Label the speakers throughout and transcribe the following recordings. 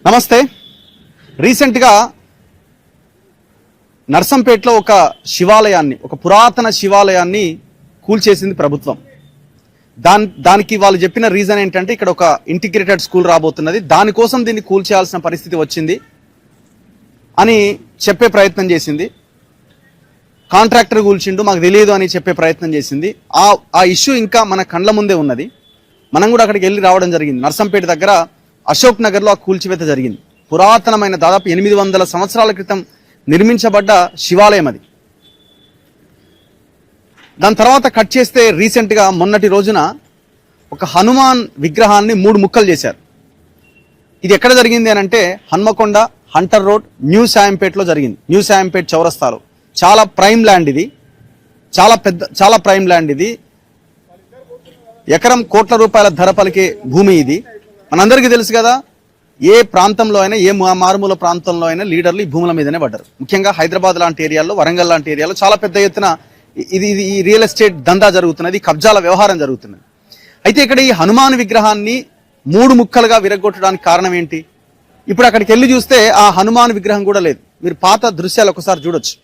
Speaker 1: నమస్తే. రీసెంట్గా నర్సంపేటలో ఒక శివాలయాన్ని, ఒక పురాతన శివాలయాన్ని కూల్చేసింది ప్రభుత్వం. దానికి వాళ్ళు చెప్పిన రీజన్ ఏంటంటే ఇక్కడ ఒక ఇంటిగ్రేటెడ్ స్కూల్ రాబోతున్నది, దానికోసం దీన్ని కూల్చేయాల్సిన పరిస్థితి వచ్చింది అని చెప్పే ప్రయత్నం చేసింది. కాంట్రాక్టర్ కూల్చిండు, మాకు తెలియదు అని చెప్పే ప్రయత్నం చేసింది. ఆ ఇష్యూ ఇంకా మన కండ్ల ముందే ఉన్నది. మనం కూడా అక్కడికి వెళ్ళి రావడం జరిగింది. నర్సంపేట దగ్గర అశోక్ నగర్లో ఆ కూల్చివేత జరిగింది. పురాతనమైన దాదాపు 800 సంవత్సరాల క్రితం నిర్మించబడ్డ శివాలయం అది. దాని తర్వాత కట్ చేస్తే రీసెంట్గా మొన్నటి రోజున ఒక హనుమాన్ విగ్రహాన్ని 3 ముక్కలు చేశారు. ఇది ఎక్కడ జరిగింది అని అంటే హన్మకొండ, హంటర్ రోడ్, న్యూ సాయంపేటలో జరిగింది. న్యూ సాయంపేట చౌరస్తాలో. చాలా ప్రైమ్ ల్యాండ్ ఇది, చాలా ప్రైమ్ ల్యాండ్ ఇది. ఎకరం కోట్ల రూపాయల ధర పలికే భూమి ఇది. మనందరికీ తెలుసు కదా, ఏ ప్రాంతంలో అయినా, ఏ మారుమూల ప్రాంతంలో అయినా లీడర్లు ఈ భూముల మీదనే పడ్డారు. ముఖ్యంగా హైదరాబాద్ లాంటి ఏరియాలో, వరంగల్ లాంటి ఏరియాలో చాలా పెద్ద ఎత్తున ఈ రియల్ ఎస్టేట్ దందా జరుగుతున్నది, కబ్జాల వ్యవహారం జరుగుతున్నది. అయితే ఇక్కడ ఈ హనుమాన్ విగ్రహాన్ని 3 ముక్కలుగా విరగొట్టడానికి కారణం ఏంటి? ఇప్పుడు అక్కడికి వెళ్ళి చూస్తే ఆ హనుమాన్ విగ్రహం కూడా లేదు. మీరు పాత దృశ్యాలు ఒకసారి చూడొచ్చు.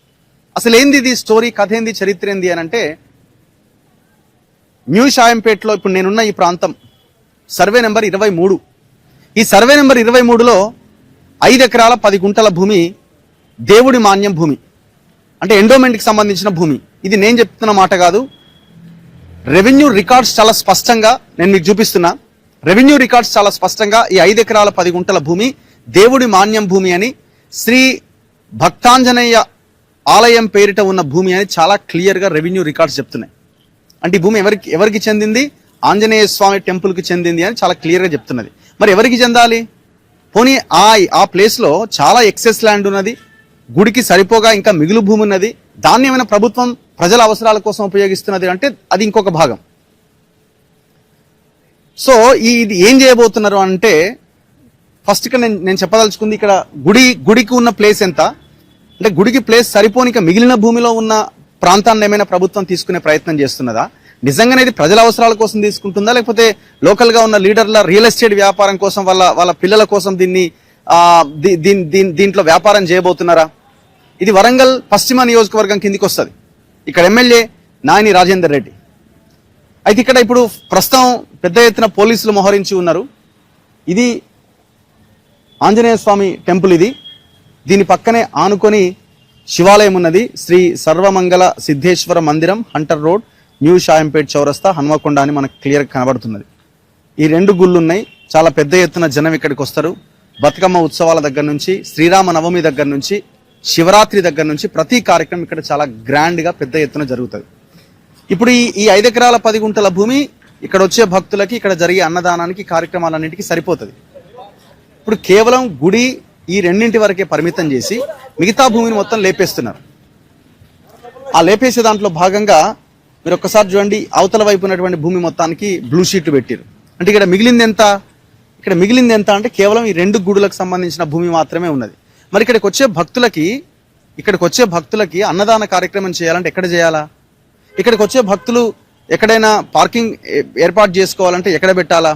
Speaker 1: అసలు ఏంది ఇది స్టోరీ, కథ ఏంది, చరిత్ర ఏంది అని అంటే, న్యూ షాయంపేటలో ఇప్పుడు నేనున్న ఈ ప్రాంతం సర్వే నెంబర్ 23. ఈ సర్వే నెంబర్ 23లో 5 ఎకరాల 10 గుంటల భూమి దేవుడి మాన్యం భూమి, అంటే ఎండోమెంట్కి సంబంధించిన భూమి. ఇది నేను చెప్తున్న మాట కాదు, రెవెన్యూ రికార్డ్స్ చాలా స్పష్టంగా నేను మీకు చూపిస్తున్నా. రెవెన్యూ రికార్డ్స్ చాలా స్పష్టంగా ఈ 5 ఎకరాల 10 గుంటల భూమి దేవుడి మాన్యం భూమి అని, శ్రీ భక్తాంజనేయ ఆలయం పేరిట ఉన్న భూమి అని చాలా క్లియర్గా రెవెన్యూ రికార్డ్స్ చెప్తున్నాయి. అంటే ఈ భూమి ఎవరికి చెందింది? ఆంజనేయ స్వామి టెంపుల్కి చెందింది అని చాలా క్లియర్గా చెప్తున్నది. మరి ఎవరికి చెందాలి? పోనీ ఆ ప్లేస్లో చాలా ఎక్సెస్ ల్యాండ్ ఉన్నది, గుడికి సరిపోగా ఇంకా మిగులు భూమి ఉన్నది. దాన్ని ఏమైనా ప్రభుత్వం ప్రజల అవసరాల కోసం ఉపయోగిస్తున్నది అంటే అది ఇంకొక భాగం. సో ఇది ఏం చేయబోతున్నారు అంటే, ఫస్ట్ ఇక్కడ నేను చెప్పదలుచుకుంది, ఇక్కడ గుడికి ఉన్న ప్లేస్ ఎంత అంటే, గుడికి ప్లేస్ సరిపోనిక మిగిలిన భూమిలో ఉన్న ప్రాంతాన్ని ఏమైనా ప్రభుత్వం తీసుకునే ప్రయత్నం చేస్తున్నదా? నిజంగానే ఇది ప్రజల అవసరాల కోసం తీసుకుంటుందా, లేకపోతే లోకల్గా ఉన్న లీడర్ల రియల్ ఎస్టేట్ వ్యాపారం కోసం, వాళ్ళ పిల్లల కోసం దీంట్లో వ్యాపారం చేయబోతున్నారా? ఇది వరంగల్ పశ్చిమ నియోజకవర్గం కిందికి వస్తుంది. ఇక్కడ ఎమ్మెల్యే నాయని రాజేందర్ రెడ్డి. అయితే ఇక్కడ ఇప్పుడు ప్రస్తుతం పెద్ద ఎత్తున పోలీసులు మోహరించి ఉన్నారు. ఇది ఆంజనేయ స్వామి టెంపుల్. దీని పక్కనే ఆనుకొని శివాలయం ఉన్నది, శ్రీ సర్వమంగళ సిద్ధేశ్వర మందిరం, హంటర్ రోడ్, న్యూ షాయంపేట్ చౌరస్తా, హన్మకొండ అని మనకు క్లియర్గా కనబడుతున్నది. ఈ 2 గుళ్ళు ఉన్నాయి. చాలా పెద్ద ఎత్తున జనం ఇక్కడికి వస్తారు. బతుకమ్మ ఉత్సవాల దగ్గర నుంచి, శ్రీరామ నవమి దగ్గర నుంచి, శివరాత్రి దగ్గర నుంచి ప్రతి కార్యక్రమం ఇక్కడ చాలా గ్రాండ్గా పెద్ద ఎత్తున జరుగుతుంది. ఇప్పుడు ఈ 5 ఎకరాల 10 గుంటల భూమి ఇక్కడ వచ్చే భక్తులకి, ఇక్కడ జరిగే అన్నదానానికి, కార్యక్రమాలన్నింటికి సరిపోతుంది. ఇప్పుడు కేవలం గుడి ఈ 2 వరకే పరిమితం చేసి మిగతా భూమిని మొత్తం లేపేస్తున్నారు. ఆ లేపేసే దాంట్లో భాగంగా మీరు ఒక్కసారి చూడండి, అవతల వైపు ఉన్నటువంటి భూమి మొత్తానికి బ్లూ షీట్లు పెట్టారు. అంటే ఇక్కడ మిగిలింది ఎంత? ఇక్కడ మిగిలింది ఎంత అంటే కేవలం ఈ 2 గుడులకు సంబంధించిన భూమి మాత్రమే ఉన్నది. మరి ఇక్కడికి వచ్చే భక్తులకి అన్నదాన కార్యక్రమం చేయాలంటే ఎక్కడ చేయాలా? ఇక్కడికి వచ్చే భక్తులు ఎక్కడైనా పార్కింగ్ ఏర్పాటు చేసుకోవాలంటే ఎక్కడ పెట్టాలా?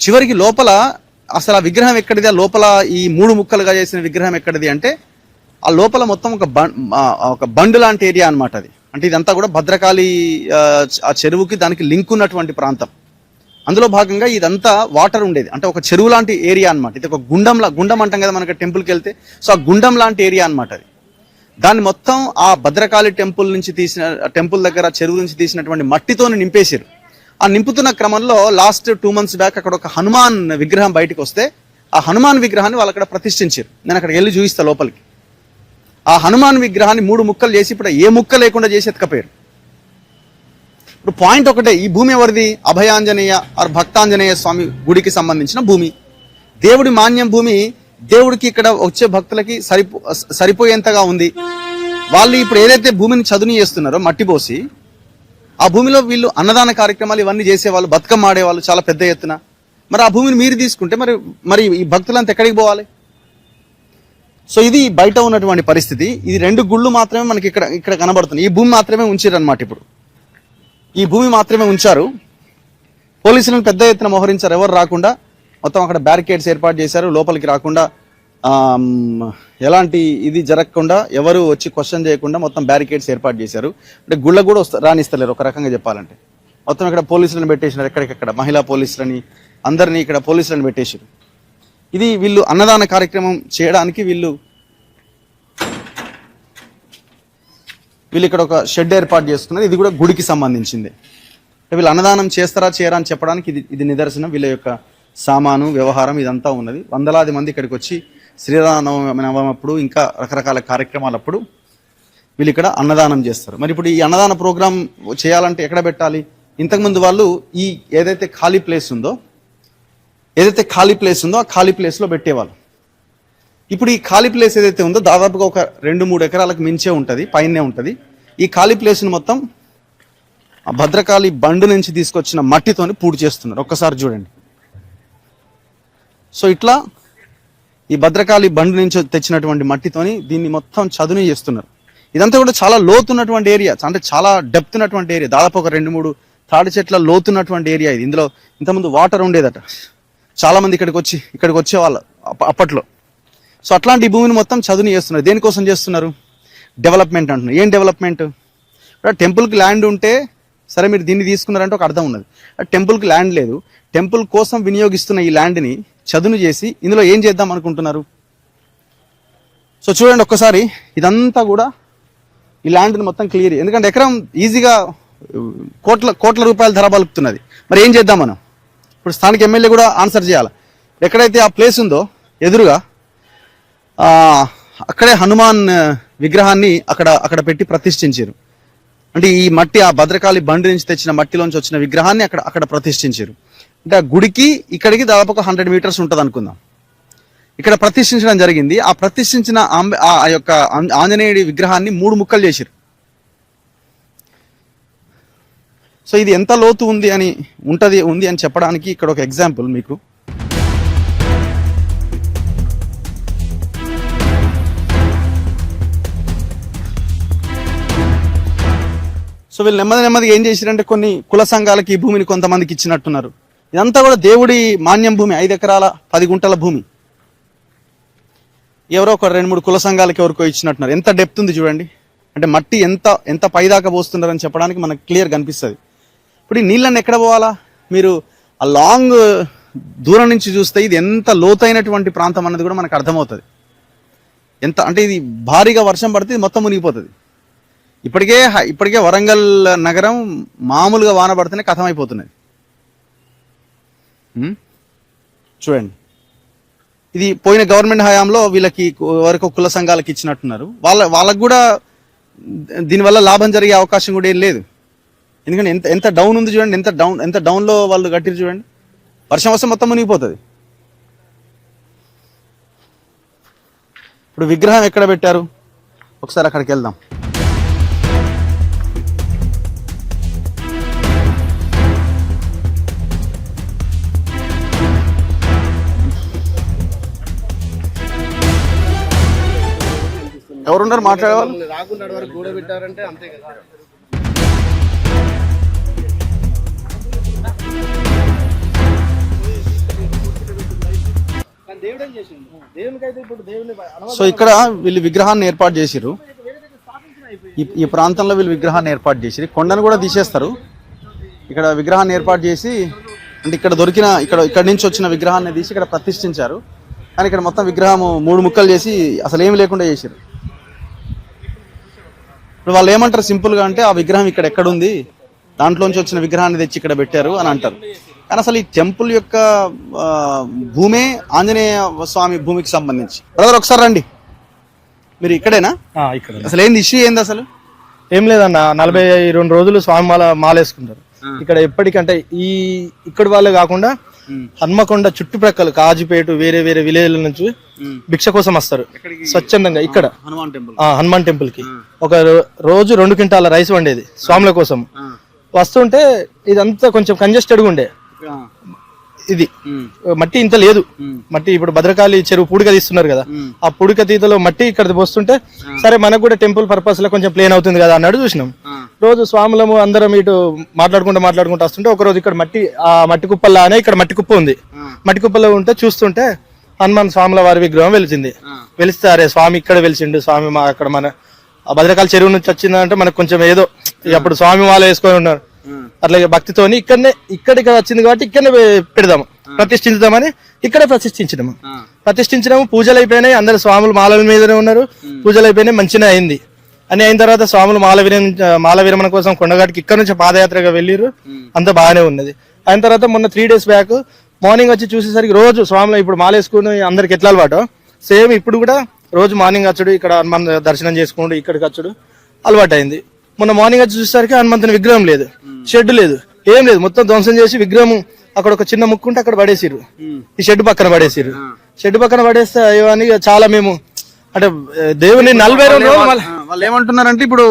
Speaker 1: చివరికి లోపల అసలు ఆ విగ్రహం ఎక్కడిది? ఆ లోపల ఈ 3 ముక్కలుగా చేసిన విగ్రహం ఎక్కడిది అంటే, ఆ లోపల మొత్తం ఒక బండు లాంటి ఏరియా అనమాట అది. అంటే ఇదంతా కూడా భద్రకాళి ఆ చెరువుకి దానికి లింక్ ఉన్నటువంటి ప్రాంతం. అందులో భాగంగా ఇదంతా వాటర్ ఉండేది, అంటే ఒక చెరువు లాంటి ఏరియా అనమాట. ఇది ఒక గుండం అంటాం కదా మనకి టెంపుల్కి వెళ్తే, సో ఆ గుండం లాంటి ఏరియా అనమాట అది. దాన్ని మొత్తం ఆ భద్రకాళి టెంపుల్ దగ్గర చెరువు నుంచి తీసినటువంటి మట్టితో నింపేశారు. ఆ నింపుతున్న క్రమంలో లాస్ట్ 2 months బ్యాక్ అక్కడ ఒక హనుమాన్ విగ్రహం బయటకు వస్తే, ఆ హనుమాన్ విగ్రహాన్ని వాళ్ళు అక్కడ ప్రతిష్ఠించారు. నేను అక్కడికి వెళ్ళి చూపిస్తా లోపలికి. ఆ హనుమాన్ విగ్రహాన్ని 3 ముక్కలు చేసి ఇప్పుడు ఏ ముక్క లేకుండా చేసి ఎత్తుకపోయారు. ఇప్పుడు పాయింట్ ఒకటే, ఈ భూమి ఎవరిది? అభయాంజనేయ ఆర్ భక్తాంజనేయ స్వామి గుడికి సంబంధించిన భూమి, దేవుడి మాన్యం భూమి. దేవుడికి ఇక్కడ వచ్చే భక్తులకి సరిపోయేంతగా ఉంది. వాళ్ళు ఇప్పుడు ఏదైతే భూమిని చదును చేస్తున్నారో మట్టి పోసి, ఆ భూమిలో వీళ్ళు అన్నదాన కార్యక్రమాలు ఇవన్నీ చేసేవాళ్ళు, బతుకమ్మ ఆడేవాళ్ళు చాలా పెద్ద ఎత్తున. మరి ఆ భూమిని మీరు తీసుకుంటే మరి ఈ భక్తులంతా ఎక్కడికి పోవాలి? సో ఇది బయట ఉన్నటువంటి పరిస్థితి. ఇది 2 గుళ్ళు మాత్రమే మనకి ఇక్కడ కనబడుతుంది. ఈ భూమి మాత్రమే ఉంచారు అనమాట. ఇప్పుడు ఈ భూమి మాత్రమే ఉంచారు. పోలీసులను పెద్ద ఎత్తున మోహరించారు, ఎవరు రాకుండా. మొత్తం అక్కడ బ్యారికేడ్స్ ఏర్పాటు చేశారు, లోపలికి రాకుండా ఎలాంటి ఇది జరగకుండా ఎవరు వచ్చి క్వశ్చన్ చేయకుండా మొత్తం బ్యారికేడ్స్ ఏర్పాటు చేశారు. అంటే గుళ్ళ కూడా రానిస్తలేరు ఒక రకంగా చెప్పాలంటే. మొత్తం ఇక్కడ పోలీసులను పెట్టేసినారు, ఎక్కడికెక్కడ మహిళా పోలీసులని అందరినీ ఇక్కడ పోలీసులను పెట్టేసారు. ఇది వీళ్ళు అన్నదాన కార్యక్రమం చేయడానికి వీళ్ళు ఇక్కడ ఒక షెడ్ ఏర్పాటు చేసుకున్నారు. ఇది కూడా గుడికి సంబంధించింది. వీళ్ళు అన్నదానం చేస్తారా చేయరా అని చెప్పడానికి ఇది నిదర్శనం. వీళ్ళ యొక్క సామాను వ్యవహారం ఇదంతా ఉన్నది. వందలాది మంది ఇక్కడికి వచ్చి శ్రీరామనవమి అప్పుడు ఇంకా రకరకాల కార్యక్రమాలప్పుడు వీళ్ళు ఇక్కడ అన్నదానం చేస్తారు. మరి ఇప్పుడు ఈ అన్నదాన ప్రోగ్రాం చేయాలంటే ఎక్కడ పెట్టాలి? ఇంతకుముందు వాళ్ళు ఈ ఏదైతే ఖాళీ ప్లేస్ ఉందో ఆ ఖాళీ ప్లేస్లో పెట్టేవాళ్ళు. ఇప్పుడు ఈ ఖాళీ ప్లేస్ ఏదైతే ఉందో దాదాపుగా ఒక 2-3 ఎకరాలకు మించే ఉంటుంది, పైనే ఉంటుంది. ఈ ఖాళీ ప్లేస్ని మొత్తం ఆ భద్రకాళి బండు నుంచి తీసుకొచ్చిన మట్టితోని పూర్తి చేస్తున్నారు. ఒక్కసారి చూడండి. సో ఇట్లా ఈ భద్రకాళి బండు నుంచి తెచ్చినటువంటి మట్టితోని దీన్ని మొత్తం చదును చేస్తున్నారు. ఇదంతా కూడా చాలా లోతున్నటువంటి ఏరియా, అంటే చాలా డెప్త్ ఉన్నటువంటి ఏరియా. దాదాపు ఒక 2-3 తాడి చెట్ల లోతున్నటువంటి ఏరియా ఇది. ఇందులో ఇంతకుముందు వాటర్ ఉండేదట. చాలా మంది ఇక్కడికి వచ్చేవాళ్ళు అప్పట్లో. సో అట్లాంటి భూమిని మొత్తం చదును చేస్తున్నారు. దేనికోసం చేస్తున్నారు? డెవలప్మెంట్ అంటున్నారు. ఏం డెవలప్మెంట్? టెంపుల్కి ల్యాండ్ ఉంటే సరే మీరు దీన్ని తీసుకున్నారంటే ఒక అర్థం ఉన్నది. టెంపుల్కి ల్యాండ్ లేదు, టెంపుల్ కోసం వినియోగిస్తున్న ఈ ల్యాండ్ని చదును చేసి ఇందులో ఏం చేద్దాం అనుకుంటున్నారు? సో చూడండి ఒక్కసారి, ఇదంతా కూడా ఈ ల్యాండ్ని మొత్తం క్లియర్. ఎందుకంటే ఎకరం ఈజీగా కోట్ల రూపాయల ధర పలుకుతున్నది. మరి ఏం చేద్దాం మనం? ఇప్పుడు స్థానిక ఎమ్మెల్యే కూడా ఆన్సర్ చేయాలి. ఎక్కడైతే ఆ ప్లేస్ ఉందో ఎదురుగా అక్కడే హనుమాన్ విగ్రహాన్ని అక్కడ పెట్టి ప్రతిష్ఠించారు. అంటే ఈ మట్టి ఆ భద్రకాళి బండి నుంచి తెచ్చిన మట్టిలోంచి వచ్చిన విగ్రహాన్ని అక్కడ ప్రతిష్ఠించారు. అంటే ఆ గుడికి ఇక్కడికి దాదాపు ఒక 100 మీటర్స్ ఉంటుంది అనుకుందాం. ఇక్కడ ప్రతిష్ఠించడం జరిగింది. ఆ ప్రతిష్ఠించిన ఆ యొక్క ఆంజనేయుడి విగ్రహాన్ని 3 ముక్కలు చేశారు. సో ఇది ఎంత లోతు ఉంది అని చెప్పడానికి ఇక్కడ ఒక ఎగ్జాంపుల్ మీకు. సో వీళ్ళు నెమ్మదిగా ఏం చేశారంటే కొన్ని కుల సంఘాలకి ఈ భూమిని కొంతమందికి ఇచ్చినట్టున్నారు. ఇదంతా కూడా దేవుడి మాన్యం భూమి, 5 ఎకరాల 10 గుంటల భూమి. ఎవరో ఒక 2-3 కుల సంఘాలకి ఎవరికో ఇచ్చినట్టున్నారు. ఎంత డెప్త్ ఉంది చూడండి. అంటే మట్టి ఎంత పైదాకా పోస్తున్నారని చెప్పడానికి మనకు క్లియర్ కనిపిస్తుంది. ఇప్పుడు ఈ నీళ్ళని ఎక్కడ పోవాలా? మీరు ఆ లాంగ్ దూరం నుంచి చూస్తే ఇది ఎంత లోతైనటువంటి ప్రాంతం అన్నది కూడా మనకు అర్థమవుతుంది. ఎంత అంటే ఇది భారీగా వర్షం పడితే ఇది మొత్తం మునిగిపోతుంది. ఇప్పటికే వరంగల్ నగరం మామూలుగా వాన పడితేనే కథమైపోతున్నది. చూడండి, ఇది పోయిన గవర్నమెంట్ హయాంలో వీళ్ళకి వరకు కుల సంఘాలకు ఇచ్చినట్టున్నారు. వాళ్ళకు కూడా దీనివల్ల లాభం జరిగే అవకాశం కూడా ఏం లేదు. ఎందుకంటే ఎంత డౌన్ ఉంది చూడండి, ఎంత డౌన్లో వాళ్ళు కట్టిరు చూడండి. వర్షం వస్తే మొత్తం మునిగిపోతుంది. ఇప్పుడు విగ్రహం ఎక్కడ పెట్టారు? ఒకసారి అక్కడికి వెళ్దాం. ఎవరున్నారు మాట్లాడేవాళ్ళు? సో ఇక్కడ వీళ్ళు విగ్రహాన్ని ఏర్పాటు చేసిరు. ఈ ప్రాంతంలో వీళ్ళు విగ్రహాన్ని ఏర్పాటు చేసిరు. కొండను కూడా తీసేస్తారు. ఇక్కడ విగ్రహాన్ని ఏర్పాటు చేసి అంటే ఇక్కడ నుంచి వచ్చిన విగ్రహాన్ని తీసి ఇక్కడ ప్రతిష్ఠించారు. కానీ ఇక్కడ మొత్తం విగ్రహం 3 ముక్కలు చేసి అసలు ఏమి లేకుండా చేశారు. ఇప్పుడు వాళ్ళు ఏమంటారు సింపుల్గా అంటే ఆ విగ్రహం ఇక్కడ ఎక్కడుంది, దాంట్లోంచి వచ్చిన విగ్రహాన్ని తెచ్చి ఇక్కడ పెట్టారు అని అంటారు. కానీ అసలు ఈ టెంపుల్ యొక్క భూమే ఆంజనేయ స్వామి భూమికి సంబంధించి. బ్రదర్ ఒకసారి రండి, మీరు ఇక్కడేనా?
Speaker 2: ఇక్కడ.
Speaker 1: అసలు ఏంది ఇష్యూ ఏంది? అసలు
Speaker 2: ఏం లేదన్న, 42 రోజులు స్వామి మాలేసుకుంటారు ఇక్కడ. ఎప్పటికంటే ఇక్కడి వాళ్ళే కాకుండా హన్మకొండ చుట్టుప్రక్కల కాజుపేట వేరే విలేజ్ల నుంచి భిక్ష కోసం వస్తారు స్వచ్ఛందంగా ఇక్కడ హనుమాన్ టెంపుల్ కి. ఒక రోజు 2 క్వింటాల రైస్ వండేది స్వాముల కోసం. వస్తుంటే ఇదంతా కొంచెం కంజెస్టెడ్ గా ఉండే. ఇది మట్టి ఇంత లేదు. మట్టి ఇప్పుడు భద్రకాళి చెరువు పూడిక తీస్తున్నారు కదా, ఆ పూడిక తీతలో మట్టి ఇక్కడ పోస్తుంటే సరే మనకు కూడా టెంపుల్ పర్పస్ లో కొంచెం ప్లేన్ అవుతుంది కదా అన్నాడు. చూసినాం రోజు స్వాములము అందరం ఇటు మాట్లాడుకుంటూ వస్తుంటే ఒక రోజు ఇక్కడ మట్టి ఆ మట్టి కుప్పల్లా అనే ఇక్కడ మట్టి కుప్ప ఉంది. మట్టి కుప్పలో ఉంటే చూస్తుంటే హనుమాన్ స్వాముల వారి విగ్రహం వెలిసింది. వెలిస్తే అరే స్వామి ఇక్కడ వెలిసిండు, స్వామి మా అక్కడ మన ఆ భద్రకాళి చెరువు నుంచి వచ్చిందంటే మనకు కొంచెం ఏదో అప్పుడు స్వామి మాల వేసుకొని ఉన్నారు అట్లాగే భక్తితోని ఇక్కడికి వచ్చింది కాబట్టి ఇక్కడనే పెడదాము, ప్రతిష్ఠించుదామని ఇక్కడే ప్రతిష్ఠించినాము. పూజలు అయిపోయినాయి, అందరు స్వాములు మాలల మీదనే ఉన్నారు, పూజలు అయిపోయినాయి, మంచిగా అయింది. అని అయిన తర్వాత స్వాములు మాల విరమణ కోసం కొండగాటికి ఇక్కడ నుంచి పాదయాత్రగా వెళ్ళిరు, అంత బాగానే ఉన్నది. అయిన తర్వాత మొన్న 3 days బ్యాక్ మార్నింగ్ వచ్చి చూసేసరికి రోజు స్వాములు ఇప్పుడు మాల వేసుకుని అందరికి ఎట్లా అలవాటు సేమ్ ఇప్పుడు కూడా రోజు మార్నింగ్ వచ్చుడు, ఇక్కడ హనుమాన్ దర్శనం చేసుకుంటూ ఇక్కడికి వచ్చుడు అలవాటు అయింది. మొన్న మార్నింగ్ వచ్చి చూసేసరికి హనుమంతుని విగ్రహం లేదు, షెడ్ లేదు, ఏం లేదు, మొత్తం ధ్వంసం చేసి విగ్రహం అక్కడ ఒక చిన్న ముక్కుంటే అక్కడ పడేసిరు, ఈ షెడ్ పక్కన పడేసిరు. షెడ్ పక్కన పడేస్తే అయ్యో అని చాలా మేము అంటే దేవుని 42 రోజులు
Speaker 1: వాళ్ళు ఏమంటున్నారంటే ఇప్పుడు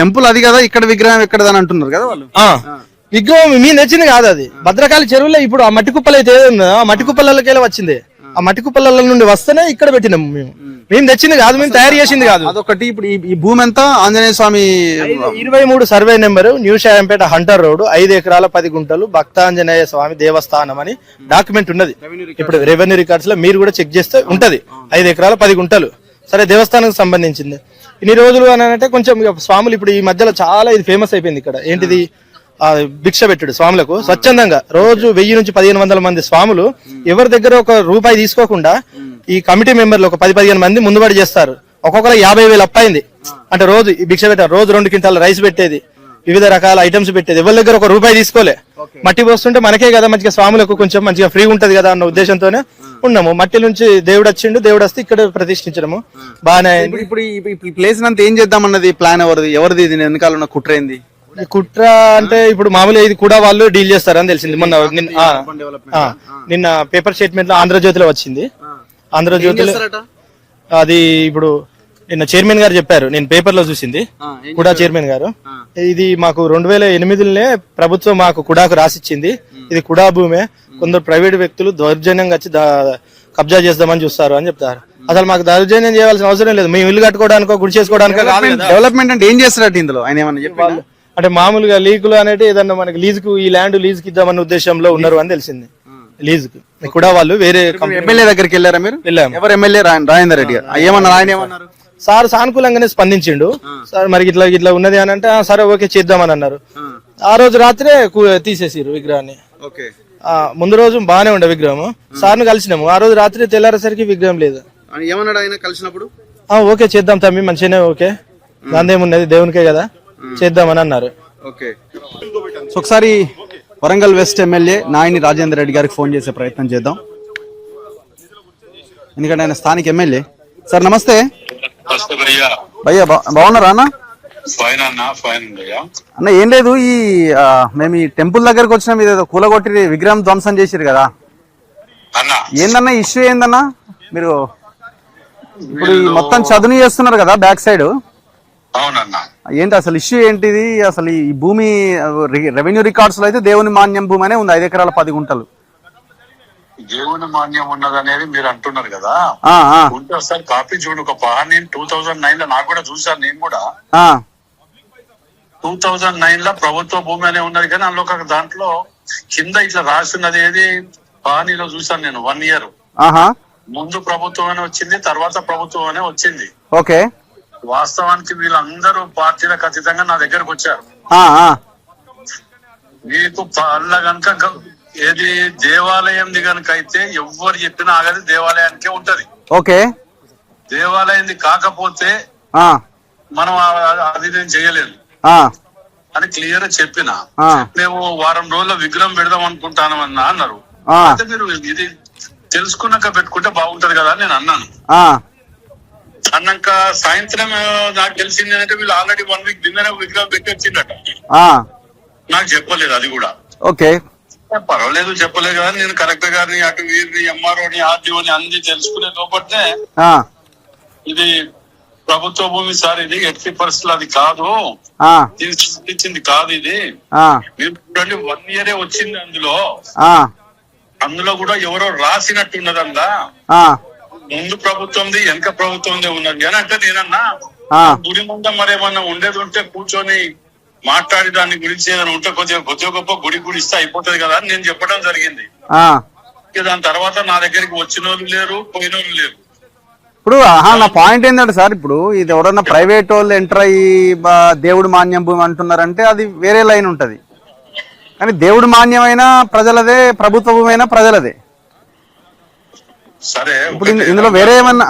Speaker 1: టెంపుల్ అది కదా, ఇక్కడ విగ్రహం ఎక్కడదని అంటున్నారు కదా వాళ్ళు.
Speaker 2: విగ్రహం మీ నచ్చింది కాదు, అది భద్రకాళి చెరువులో ఇప్పుడు ఆ మట్టి కుప్పలు అయితే ఏదో ఆ మట్టి కుప్పలకెళ్ళి వచ్చింది, ఆ మట్టి కుప్పల నుండి వస్తేనే ఇక్కడ పెట్టినాం. మేము తెచ్చింది కాదు, మేము తయారు చేసింది కాదు.
Speaker 1: అదొకటి. ఇప్పుడు ఈ భూమి ఎంత ఆంజనేయ స్వామి
Speaker 2: 23 survey number, new Shayampet Hunter road, 5 ఎకరాల 10 గుంటలు భక్తాంజనేయ స్వామి దేవస్థానం అని డాక్యుమెంట్ ఉన్నది. ఇప్పుడు రెవెన్యూ రికార్డ్స్ లో మీరు కూడా చెక్ చేస్తే ఉంటది, 5 ఎకరాల 10 గుంటలు. సరే దేవస్థానానికి సంబంధించింది. ఇన్ని రోజులు అని అంటే కొంచెం స్వాములు ఇప్పుడు ఈ మధ్యలో చాలా ఇది ఫేమస్ అయిపోయింది ఇక్కడ. ఏంటిది భిక్ష పెట్టుడు స్వాములకు స్వచ్ఛందంగా రోజు 1000 నుంచి 1500 మంది స్వాములు ఎవరి దగ్గర ఒక రూపాయి తీసుకోకుండా ఈ కమిటీ మెంబర్లు ఒక 10-15 మంది ముందుబడి చేస్తారు. ఒక్కొక్కరు 50,000 అప్పైంది. అంటే రోజు ఈ భిక్ష పెట్టారు, రోజు 2 క్వింటాల రైస్ పెట్టేది, వివిధ రకాల ఐటమ్స్ పెట్టేది, ఎవరి దగ్గర ఒక రూపాయి తీసుకోలే. మట్టి పోస్తుంటే మనకే కదా మంచిగా స్వాములకు కొంచెం మంచిగా ఫ్రీ ఉంటది కదా అన్న ఉద్దేశంతోనే ఉన్నాము. మట్టి నుంచి దేవుడు వచ్చిండు, దేవుడు వస్తే ఇక్కడ ప్రతిష్ఠించడము బాగానే.
Speaker 1: ఇప్పుడు ఈ ప్లేస్ అంతా ఏం చేద్దామన్నది ప్లాన్ ఎవరిది దీని వెనకాల ఉన్న కుట్ర ఏంది?
Speaker 2: కుట్ర అంటే ఇప్పుడు మామూలుగా ఇది కూడా వాళ్ళు డీల్ చేస్తారని తెలిసింది. మొన్న నిన్న పేపర్ స్టేట్మెంట్ లో ఆంధ్రజ్యోతిలో వచ్చింది. ఆంధ్రజ్యోతిలో అది ఇప్పుడు నిన్న చైర్మన్ గారు చెప్పారు, నేను పేపర్ లో చూసింది. కుడా చైర్మన్ గారు ఇది మాకు 2008లోనే ప్రభుత్వం మాకు కుడాకు రాసిచ్చింది, ఇది కుడా భూమే, కొందరు ప్రైవేట్ వ్యక్తులు దౌర్జన్యంగా వచ్చి కబ్జా చేద్దామని చూస్తారు అని చెప్తారు. అసలు మాకు దౌర్జన్యం చేయాల్సిన అవసరం లేదు, మేము ఇల్లు కట్టుకోవడానికో గుడి చేసుకోవడానికో.
Speaker 1: డెవలప్మెంట్ అంటే ఏం చేస్తారట ఇందులో ఆయన ఏమన్నా చెప్పారు?
Speaker 2: అంటే మామూలుగా లీకులు అనేది ఏదన్నా మనకి లీజుకు ఈ ల్యాండ్ లీజుకి ఇద్దామన్న ఉద్దేశంలో ఉన్నారు అని తెలిసింది. లీజుకు కూడా వాళ్ళు వేరే
Speaker 1: ఎమ్మెల్యే దగ్గరికి వెళ్ళారా మీరు?
Speaker 2: వెళ్ళాము.
Speaker 1: ఎవరు ఎమ్మెల్యే? రాజేందర్ రెడ్డి గారు ఏమన్నారు? ఆయన ఏమన్నారు?
Speaker 2: సార్ సానుకూలంగానే స్పందించిండు. సార్ మరి ఇట్లా ఉన్నది అని అంటే సరే ఓకే చేద్దామని అన్నారు. ఆ రోజు రాత్రే తీసేసిరు విగ్రహాన్ని. ముందు రోజు బానే ఉండే విగ్రహం, సార్ను కలిసినాము. ఆ రోజు రాత్రి తెల్లారేసరికి విగ్రహం లేదు.
Speaker 1: ఏమన్నాడు ఆయన కలిసినప్పుడు?
Speaker 2: ఓకే చేద్దాం తమ్మి, మంచిగానే ఓకే, దాందేమున్నది దేవునికే కదా చేద్దామని అన్నారు.
Speaker 1: ఒకసారి వరంగల్ వెస్ట్ ఎమ్మెల్యే నాయని రాజేందర్ రెడ్డి గారికి ఫోన్ చేసే ప్రయత్నం చేద్దాం, ఎందుకంటే ఆయన స్థానిక ఎమ్మెల్యే. సార్ నమస్తే. భయ్యా బాగున్నారా అన్న? అన్న ఏం లేదు, మేము ఈ టెంపుల్ దగ్గరకు వచ్చినాం, ఇదేదో కూలగొట్టి విగ్రహం ధ్వంసం చేసిరు కదా, ఏందన్నా ఇష్యూ ఏందన్నా? మీరు ఇప్పుడు ఈ మొత్తం చదును చేస్తున్నారు కదా బ్యాక్ సైడ్, ఏంటి అసలు ఇష్యూ ఏంటిది? అసలు ఈ భూమి రెవెన్యూ రికార్డ్స్ లో అయితే దేవుని మాన్యం భూమి అనే ఉంది, 5 ఎకరాల 10 గుంటలు.
Speaker 3: దేవుని మాన్యం ఉన్నది అనేది మీరు అంటున్నారు కదా, ఒకసారి కాపీ చూడు. ఒక నేను 2009 లో నాకు కూడా చూసాను, నేను కూడా 2009 లో ప్రభుత్వ భూమి అనే ఉన్నది, కానీ అందులో ఒక దాంట్లో కింద ఇట్లా రాస్తున్నది ఏది పహానీలో చూసాను నేను. 1 year ముందు ప్రభుత్వం అనే వచ్చింది, తర్వాత ప్రభుత్వం అనే వచ్చింది.
Speaker 1: ఓకే,
Speaker 3: వాస్తవానికి వీళ్ళందరూ పార్టీలకు అతీతంగా నా దగ్గరకు వచ్చారు. మీకు పళ్ళ గనక ఏది దేవాలయంది గనక అయితే ఎవ్వరు చెప్పినా ఆగది దేవాలయానికే ఉంటది.
Speaker 1: ఓకే,
Speaker 3: దేవాలయంది కాకపోతే మనం అది నేను చేయలేదు అని క్లియర్ చెప్పిన. మేము వారం రోజుల్లో విగ్రహం పెడదాం అనుకుంటానమన్నా అన్నారు. అయితే మీరు ఇది తెలుసుకున్నాక పెట్టుకుంటే బాగుంటది కదా అని నేను అన్నాను. అన్నాక సాయంత్రం నాకు తెలిసింది ఏంటంటే వీళ్ళు ఆల్రెడీ 1 week కిందనే విగ్రహం పెట్టి వచ్చిందట. నాకు చెప్పలేదు అది కూడా.
Speaker 1: ఓకే,
Speaker 3: పర్వాలేదు చెప్పలేదు కదా. నేను కలెక్టర్ గారిని, అటు వీరిని, ఎంఆర్ఓని, ఆర్డీఓని అన్ని తెలుసుకునే లోపలనే ఇది ప్రభుత్వ భూమి సార్, ఇది ఎట్టి పరిస్థితులు అది కాదు, ఇచ్చింది కాదు, ఇది మీరు 1 year వచ్చింది అందులో, అందులో కూడా ఎవరో రాసినట్టున్నదల్లా
Speaker 1: ఆ,
Speaker 3: ముందు ప్రభుత్వంది వెనక ప్రభుత్వంది ఉన్నది అని అంటే నేనన్నా
Speaker 1: ఆ,
Speaker 3: గుడి ముందు మరేమన్నా ఉండేది ఉంటే కూర్చొని మాట్లాడి దాని గురించి ఏదైనా ఉంటే కొద్దిగా గొప్ప గుడి ఇస్తే అయిపోతుంది కదా అని నేను చెప్పడం జరిగింది.
Speaker 1: ఆ.
Speaker 3: ఇక దాని తర్వాత నా దగ్గరికి వచ్చిన వాళ్ళు లేరు, పోయిన వాళ్ళు లేరు.
Speaker 1: ఇప్పుడు నా పాయింట్ ఏంటంటే సార్, ఇప్పుడు ఇది ఎవరన్నా ప్రైవేట్ వాళ్ళు ఎంటర్ అయ్యి దేవుడు మాన్యం భూమి అంటున్నారంటే అది వేరే లైన్ ఉంటది. కానీ దేవుడు మాన్యమైన ప్రజలదే, ప్రభుత్వ భూమి అయినా ప్రజలదే.
Speaker 3: సరే
Speaker 1: ఇప్పుడు ఇందులో వేరే ఏమన్నా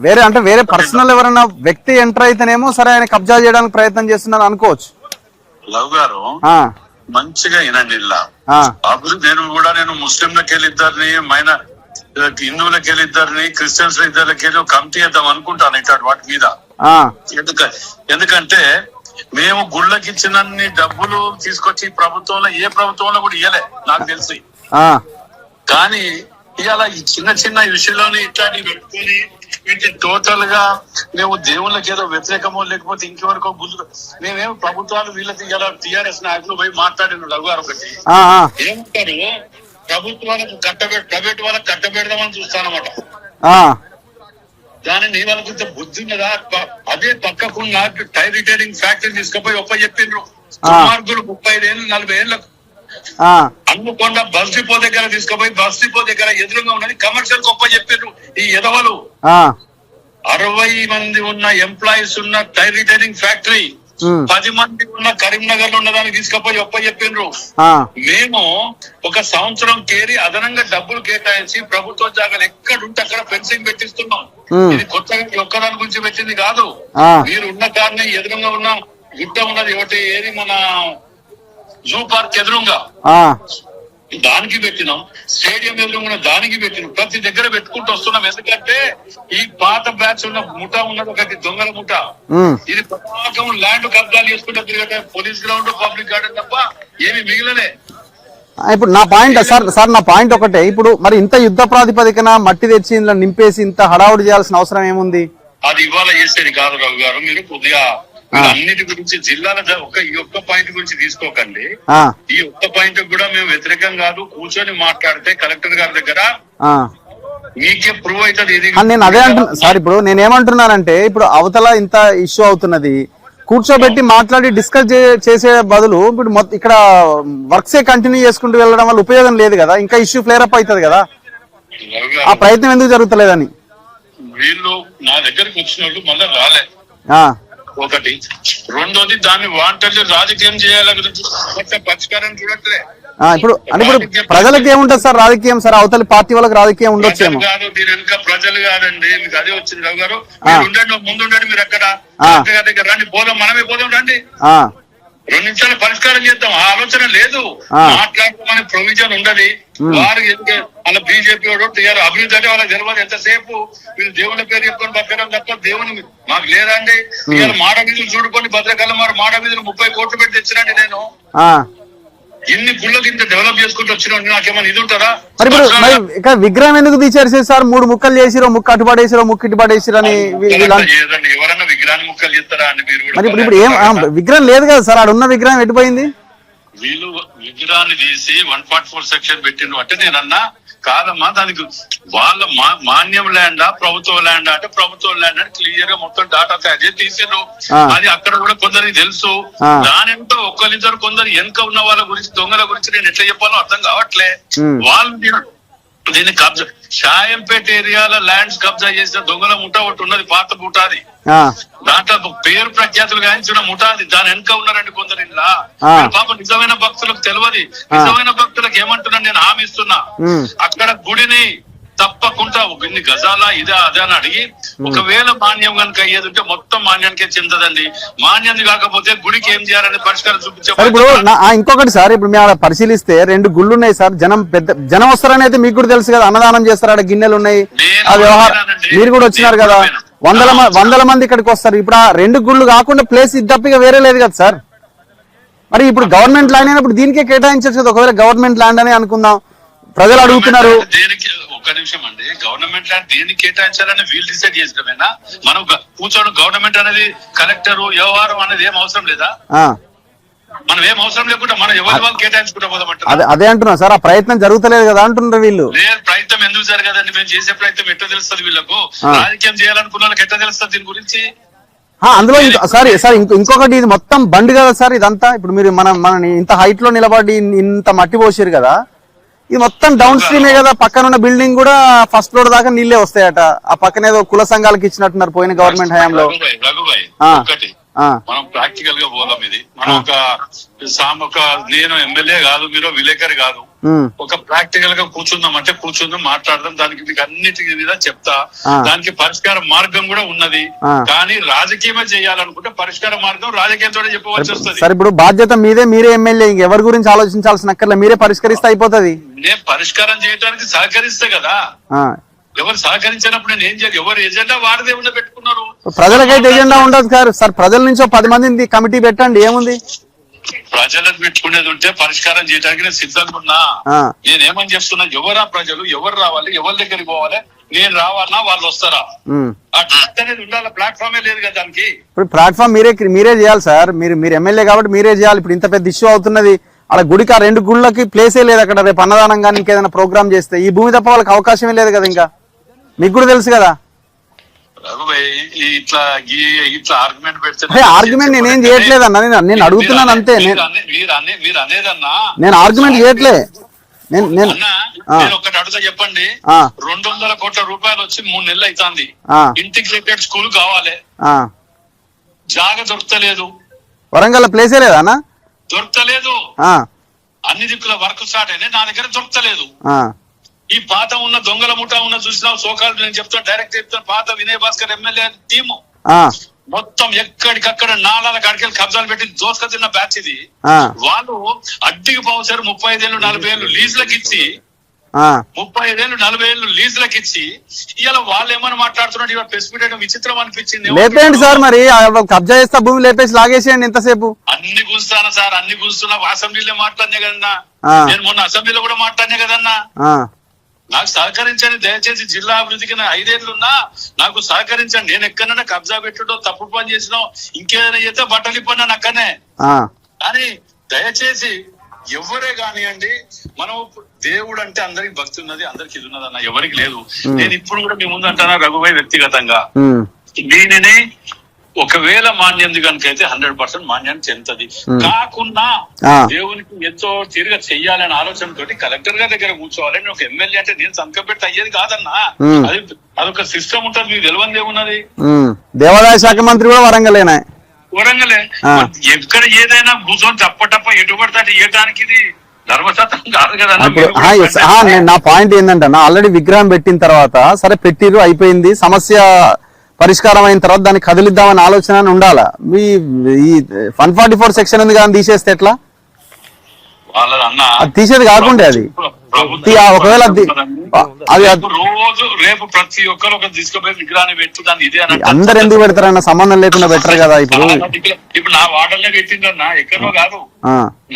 Speaker 1: వేరే అంటే వేరే పర్సనల్ ఎవరైనా వ్యక్తి ఎంటర్ అయితేనేమో సరే ఆయన కబ్జా చేయడానికి ప్రయత్నం చేస్తున్నారు అనుకోవచ్చు.
Speaker 3: లవ్ గారు మంచిగా వినండి. ఇలా అప్పుడు నేను ముస్లింలకి వెళ్ళి ఇద్దరిని, హిందువులకి వెళ్ళి ఇద్దరిని, క్రిస్టియన్స్ ఇద్దరికి వెళ్ళి కమిటీ వేద్దాం అనుకుంటాను ఇట్లాంటి వాటి మీద. ఎందుకంటే మేము గుళ్ళకి ఇచ్చినన్ని డబ్బులు తీసుకొచ్చి ప్రభుత్వంలో ఏ ప్రభుత్వంలో కూడా ఇయ్యలే నాకు తెలిసి. కానీ ఇవాళ ఈ చిన్న చిన్న విషయంలోని ఇట్లాంటివి పెట్టుకుని వీటి టోటల్ గా మేము దేవుళ్ళకి ఏదో వ్యతిరేకమో లేకపోతే ఇంకెవరికో గుర్తు మేమేమో ప్రభుత్వాలు వీళ్ళకి ఇలా టీఆర్ఎస్ నాయకులు పోయి మాట్లాడిన రఘు గారు ఒకటి ఏమంటారు, ప్రభుత్వాలకు ప్రైవేట్ వాళ్ళకి కట్టబెడదామని చూస్తానమాట. దాని నీ వాళ్ళ గురించి బుద్ధి ఉన్నదా? అదే పక్కకున్న టైర్ రిటైరింగ్ ఫ్యాక్టరీ తీసుకుపోయి ఒప్ప చెప్పిండ్రు సుమార్గులు 35 ఏళ్ళు 40 ఏళ్ళకు అన్నుకొండ బస్ డిపో దగ్గర తీసుకుపోయి బస్ డిపో దగ్గర ఎదురుగా ఉన్నది కమర్షియల్ గొప్ప చెప్పారు. ఈ ఎదవలు 60 మంది ఉన్న ఎంప్లాయీస్ ఉన్న టైర్ రిటైరింగ్ ఫ్యాక్టరీ 10 మంది ఉన్న కరీంనగర్ లో ఉన్నదాన్ని తీసుకుపోయి ఒప్ప చెప్పిండ్రు. మేము 1 సంవత్సరం కేరి అదనంగా డబ్బులు కేటాయించి ప్రభుత్వ జాగాలు ఎక్కడుంటే అక్కడ ఫెన్సింగ్ పెట్టిస్తున్నాం. ఇది కొత్తగా ఒక్కదాని గురించి పెట్టింది కాదు. మీరు ఉన్న కారణం ఎదురుగా ఉన్న గుట్ట ఉన్నది ఒకటి, ఏది మన జూ పార్క్ ఎదురుగా దానికి పెట్టినాం, స్టేడియం ఎదురుగా దానికి పెట్టినాం, ప్రతి దగ్గర పెట్టుకుంటూ వస్తున్నాం. ఎందుకంటే ఈ పాత బ్యాచ్ ఉన్న ముఠా ఉన్నది ఒకటి దొంగల ముఠా. ఇది ప్రధానం ల్యాండ్ కబ్జాలు చేసుకుంటే తిరిగే పోలీస్ గ్రౌండ్, పబ్లిక్ గార్డెన్ తప్ప ఏమి మిగిలలే.
Speaker 1: ఇప్పుడు నా పాయింట్ సార్ నా పాయింట్ ఒకటే, ఇప్పుడు మరి ఇంత యుద్ధ ప్రాతిపదికన మట్టి తెచ్చి ఇందులో నింపేసి ఇంత హడావుడి చేయాల్సిన అవసరం ఏముంది?
Speaker 3: అది ఇవాళ చేసేది కాదు రఘు గారు. మీరు కొద్దిగా అన్నిటి గురించి జిల్లాల ఈ ఒక్క పాయింట్ గురించి తీసుకోకండి. ఈ ఒక్క పాయింట్ కూడా మేము వ్యతిరేకం కాదు. కూర్చొని మాట్లాడితే కలెక్టర్ గారి దగ్గర మీకే ప్రూవ్ అవుతుంది.
Speaker 1: నేను అదే అంటున్నా సార్. ఇప్పుడు నేనేమంటున్నానంటే, ఇప్పుడు అవతల ఇంత ఇష్యూ అవుతున్నది, కూర్చోబెట్టి మాట్లాడి డిస్కస్ చేసే బదులు ఇప్పుడు ఇక్కడ వర్క్సే కంటిన్యూ చేసుకుంటూ వెళ్ళడం వల్ల ఉపయోగం లేదు కదా, ఇంకా ఇష్యూ ఫ్లేర్ అప్ అవుతుంది కదా. ఆ ప్రయత్నం ఎందుకు జరుగుతలేదని
Speaker 3: వీళ్ళు నా దగ్గరికి వచ్చిన వాళ్ళు మళ్ళీ రాలే. ఒకటి, రెండోది దాన్ని వాంటర్లు రాజకీయం చేయాలి, పరిష్కారం చూడట్లే.
Speaker 1: ఇప్పుడు ప్రజలకు ఏముంటది సార్ రాజకీయం? సార్ అవతలి పార్టీ వాళ్ళకి రాజకీయం ఉండొచ్చేమో.
Speaker 3: కాదు, దీని వెనక ప్రజలు కాదండి. మీకు అదే వచ్చింది రఘు గారు. ఉండండి, ముందుండండి. మీరు ఎక్కడ దగ్గర రండి, పోదాం, మనమే పోదాం, రండి. 2 నిమిషాలు పరిష్కారం చేద్దాం. ఆ ఆలోచన లేదు. మాట్లాడుకోమని ప్రొవిజన్ ఉండదు. వారు అలా బీజేపీ వాడు టీఆర్ అభివృద్ధి అంటే వాళ్ళకి తెలియదు. ఎంతసేపు వీళ్ళు దేవుళ్ళ పేరు చెప్పుకొని బతకడం తప్ప దేవుని మాకు లేదండి. ఇవాళ మాడ వీధులు చూడుకొని భద్రకాలం వారు మాడ వీధులు 30 కోట్లు పెట్టి తెచ్చినండి. నేను ఇన్ని గుళ్ళకి ఇంత డెవలప్ చేసుకుంటూ వచ్చిన నాకేమైనా ఇది ఉంటుందా?
Speaker 1: మరి విగ్రహం ఎందుకు తీసేసారు సార్? 3 ముక్కలు చేసిరో, ముక్క అటుపాడేసిరో, ముక్క ఇటుపాడేసిరో అని.
Speaker 3: ఎవరన్నా విగ్రహాన్ని ముక్కలు చేస్తారా అని మీరు
Speaker 1: మరి ఇప్పుడు ఏం విగ్రహం లేదు కదా సార్, ఆడ ఉన్న విగ్రహం ఎటుపోయింది?
Speaker 3: వీళ్ళు విగ్రహాన్ని తీసి 144 సెక్షన్ పెట్టిండ్రు అంటే నేనన్నా కాదమ్మా, దానికి వాళ్ళ మాన్యం ల్యాండా ప్రభుత్వ ల్యాండా అంటే ప్రభుత్వ ల్యాండ్ అని క్లియర్ గా మొత్తం డాటా తయారు చేసి తీసిండ్రు. అది అక్కడ కూడా కొందరికి తెలుసు. దానితో ఒక్కరిద్దరు కొందరు వెనక ఉన్న వాళ్ళ గురించి, దొంగల గురించి నేను ఎట్లా చెప్పాలో అర్థం కావట్లే. వాళ్ళు దీన్ని కబ్జా, షాయంపేట ఏరియాలో ల్యాండ్స్ కబ్జా చేసిన దొంగల ముఠా ఒకటి ఉన్నది, పాత ముఠాది. దాంట్లో పేరు ప్రఖ్యాతులు గాయించిన ముఠాది. దాని వెనక ఉన్నారండి కొందరు. ఇలా పాప నిజమైన భక్తులకు తెలియదు. నిజమైన భక్తులకు ఏమంటున్నా నేను హామీ ఇస్తున్నా, అక్కడ గుడిని తప్పకుండా ఇన్ని గజాల ఇదే అదే అని అడిగి, ఒకవేళ మాన్యం కనుక అయ్యేది ఉంటే మొత్తం మాన్యానికే చెందదండి. మాన్యం కాకపోతే గుడికి ఏం చేయాలని పరిష్కారం చూపించే.
Speaker 1: ఇప్పుడు ఇంకొకటి సార్, ఇప్పుడు మేము పరిశీలిస్తే 2 గుళ్ళు ఉన్నాయి సార్. జనం వస్తారని అయితే మీకు కూడా తెలుసు కదా, అన్నదానం చేస్తారు, ఆడ గిన్నెలు ఉన్నాయి, ఆ వ్యవహారం. మీరు కూడా వచ్చినారు కదా, వందల మంది ఇక్కడికి వస్తారు. ఇప్పుడు ఆ 2 గుళ్ళు కాకుండా ప్లేస్ ఇది తప్పిగా వేరే లేదు కదా సార్. మరి ఇప్పుడు గవర్నమెంట్ ల్యాండ్ అయినప్పుడు దీనికే కేటాయించచ్చు కదా. ఒకవేళ గవర్నమెంట్ ల్యాండ్ అని అనుకుందాం, ప్రజలు అడుగుతున్నారు.
Speaker 3: ఒక్క నిమిషం అండి, గవర్నమెంట్ ల్యాండ్ దేనికి కేటాయించాలని వీళ్ళు డిసైడ్ చేసినమేనా? మనం కూర్చోడం గవర్నమెంట్ అనేది కలెక్టర్ వ్యవహారం అనేది ఏం అవసరం లేదా? మనం ఏం అవసరం లేకుండా మనం ఎవరి వాళ్ళు కేటాయించుకుంటా పోదామంటారు.
Speaker 1: అదే అంటున్నా సార్, ఆ ప్రయత్నం జరుగుతలేదు కదా అంటున్నారు వీళ్ళు.
Speaker 3: లేదు, ప్రయత్నం ఎందుకు జరగదండి? మేము చేసే ప్రయత్నం ఎట్లా తెలుస్తుంది వీళ్ళకు? రాజకీయం చేయాలనుకున్న వాళ్ళకి ఎట్లా తెలుస్తుంది దీని గురించి?
Speaker 1: అందులో సార్ ఇంకొకటి, ఇది మొత్తం బండి కదా సార్ ఇదంతా. ఇప్పుడు మీరు మన ఇంత హైట్ లో నిలబడి ఇంత మట్టి పోసారు కదా, ఇది మొత్తం డౌన్ స్ట్రీమే కదా. పక్కన ఉన్న బిల్డింగ్ కూడా ఫస్ట్ ఫ్లోర్ దాకా నీళ్లే వస్తాయట. ఆ పక్కన ఏదో కుల సంఘాలకు ఇచ్చినట్టున్నారు పోయిన గవర్నమెంట్ హయాంలో.
Speaker 3: రఘుబాయ్ ఒకటి మనం ప్రాక్టికల్ గా పోదాం. ఇది మనం ఒక నేను ఎమ్మెల్యే కాదు, మీరు విలేకరి కాదు, ఒక ప్రాక్టికల్ గా కూర్చుందాం అంటే కూర్చుందాం, మాట్లాడదాం, దానికి మీకు అన్నిటి మీద చెప్తా. దానికి పరిష్కార మార్గం కూడా ఉన్నది. కానీ రాజకీయమే చేయాలనుకుంటే పరిష్కార మార్గం రాజకీయంతో చెప్పవలసి వస్తుంది.
Speaker 1: సరే, ఇప్పుడు బాధ్యత మీదే, మీరే ఎమ్మెల్యే, ఎవరి గురించి ఆలోచించాల్సిన అక్కర్లే, మీరే పరిష్కరిస్తే అయిపోతుంది.
Speaker 3: నేను పరిష్కారం చేయడానికి సహకరిస్తే కదా. ఎవరు సహకరించినప్పుడు నేను ఏం చేయాలి? ఎవరు ఎజెండా వారిదే ఉన్న పెట్టుకున్నారు.
Speaker 1: ప్రజలకైతే ఎజెండా ఉండదు సార్. ప్రజల నుంచి 10 మందిని కమిటీ పెట్టండి, ఏముంది?
Speaker 3: ప్రజలకు పెట్టుకునేది ఉంటే పరిష్కారం చేయడానికి నేను సిద్ధంగా ఉన్నా. నేనేమని చెప్తున్నా, ఎవరా ప్రజలు, ఎవరు రావాలి, ఎవరి దగ్గరికి పోవాలి, నేను రావాలన్నా వాళ్ళు వస్తారా అనేది ఉండాలి. ప్లాట్ఫామే లేదు కదా దానికి.
Speaker 1: ఇప్పుడు ప్లాట్ఫామ్ మీరే చేయాలి సార్. మీరు ఎమ్మెల్యే కాబట్టి మీరే చేయాలి. ఇప్పుడు ఇంత పెద్ద ఇష్యూ అవుతున్నది, అలా గుడికి ఆ 2 గుళ్ళకి ప్లేసే లేదు అక్కడ. రేపు అన్నదానం కానీ ఇంకేదైనా ప్రోగ్రామ్ చేస్తే ఈ భూమి తప్ప వాళ్ళకి అవకాశమే లేదు కదా. ఇంకా మీకు కూడా తెలుసు కదా.
Speaker 3: ఇట్లా ఆర్గ్యుమెంట్ పెడితే
Speaker 1: ఆర్గ్యుమెంట్ నేనేం చేయట్లేదు అన్న, నేను అడుగుతున్నాను అంతే.
Speaker 3: మీరు అనేదన్నా
Speaker 1: నేను ఆర్గ్యుమెంట్ చేయట్లే.
Speaker 3: నేను ఒకటి అడుగుతా, చెప్పండి. 200 కోట్ల రూపాయలు వచ్చి 3 నెలలు అవుతుంది. ఇంటిగ్రేటెడ్ స్కూల్ కావాలి, జాగా దొరకలేదు.
Speaker 1: వరంగల్ ప్లేసే లేదా అన్న?
Speaker 3: దొరకలేదు. అన్ని దిక్కుల వర్క్ స్టార్ట్ అయినాయి, నా దగ్గర దొరకలేదు. ఈ పాత ఉన్న దొంగల ముఠా ఉన్న చూసినా సోకాలు, నేను చెప్తాను డైరెక్ట్ చెప్తాను, పాత వినయ్ భాస్కర్ ఎమ్మెల్యే టీము మొత్తం ఎక్కడికక్కడ నాలాల కాడికెళ్ళి కబ్జాలు పెట్టి దోసుక తిన్న బ్యాచ్ ఇది. వాళ్ళు అడ్డికి పోసారు 35 ఏళ్ళు 40 ఏళ్ళు లీజులకు ఇచ్చి, 35 ఏళ్ళు 40 ఏళ్ళు లీజులకు ఇచ్చి, ఇలా వాళ్ళు ఏమని మాట్లాడుతున్నట్టు ఇవాళ ప్రెస్ మీట్ విచిత్రం అనిపించింది.
Speaker 1: లేపేయండి సార్, మరి కబ్జా చేస్తా భూమి లేపేసి లాగేసేయండి ఎంతసేపు.
Speaker 3: అన్ని కూర్చున్నా సార్, అన్ని కూర్చున్నా. అసెంబ్లీలో మాట్లాడినా కదన్నా, నేను మొన్న అసెంబ్లీలో కూడా మాట్లాడినా కదన్నా. నాకు సహకరించండి దయచేసి. జిల్లా అభివృద్ధికి 5 ఏళ్లున్నా నాకు సహకరించండి. నేను ఎక్కడైనా కబ్జా పెట్టుడో, తప్పు పని చేసినో, ఇంకేదైనా చేస్తే బట్టలు ఇప్పన్నాను అక్కడనే. కానీ దయచేసి ఎవరే కానివ్వండి, మనం దేవుడు అంటే అందరికి భక్తి ఉన్నది, అందరికి ఇది ఉన్నది అన్న, ఎవరికి లేదు. నేను ఇప్పుడు కూడా మీ ముందు అంటానా రఘుబాయ్, వ్యక్తిగతంగా దీనిని ఒకవేళ మాన్యం కనుకైతే 100% మాన్యం చెందుతుంది. కాకుండా దేవునికి ఎంతో తిరిగి చెయ్యాలనే ఆలోచనతో కలెక్టర్ గారి దగ్గర కూర్చోవాలి. ఒక ఎమ్మెల్యే అంటే నేను సంతకం పెట్టి అయ్యేది కాదన్నా, అదొక సిస్టమ్ ఉంటుంది. మీకు తెలియదు ఏమున్నది.
Speaker 1: దేవాదాయ శాఖ మంత్రి కూడా వరంగలే.
Speaker 3: ఎక్కడ ఏదైనా కూర్చొని తప్ప ఎటు పడతాడు ఇవ్వడానికి ఇది ధర్మశాస్త్రం కాదు కదా.
Speaker 1: నా పాయింట్ ఏంటంటే, ఆల్రెడీ విగ్రహం పెట్టిన తర్వాత సరే పెట్టిరు, అయిపోయింది, సమస్య పరిష్కారం అయిన తర్వాత దాన్ని కదిలిద్దామని ఆలోచన ఉండాలా. మీ ఈ 144 సెక్షన్ ఉంది కానీ తీసేస్తే ఎట్లా? అది తీసేది కాకుండా అది ఒకవేళ
Speaker 3: రోజు రేపు ప్రతి ఒక్కరు ఒక తీసుకుపోయి విగ్రహాన్ని పెట్టుదాన్ని ఇదే
Speaker 1: అందరు ఎందుకు పెడతారన్న, సంబంధం లేకుండా బెటర్ కదా.
Speaker 3: ఇప్పుడు నా వాడలనే పెట్టిందన్నా, ఎక్కడో కాదు,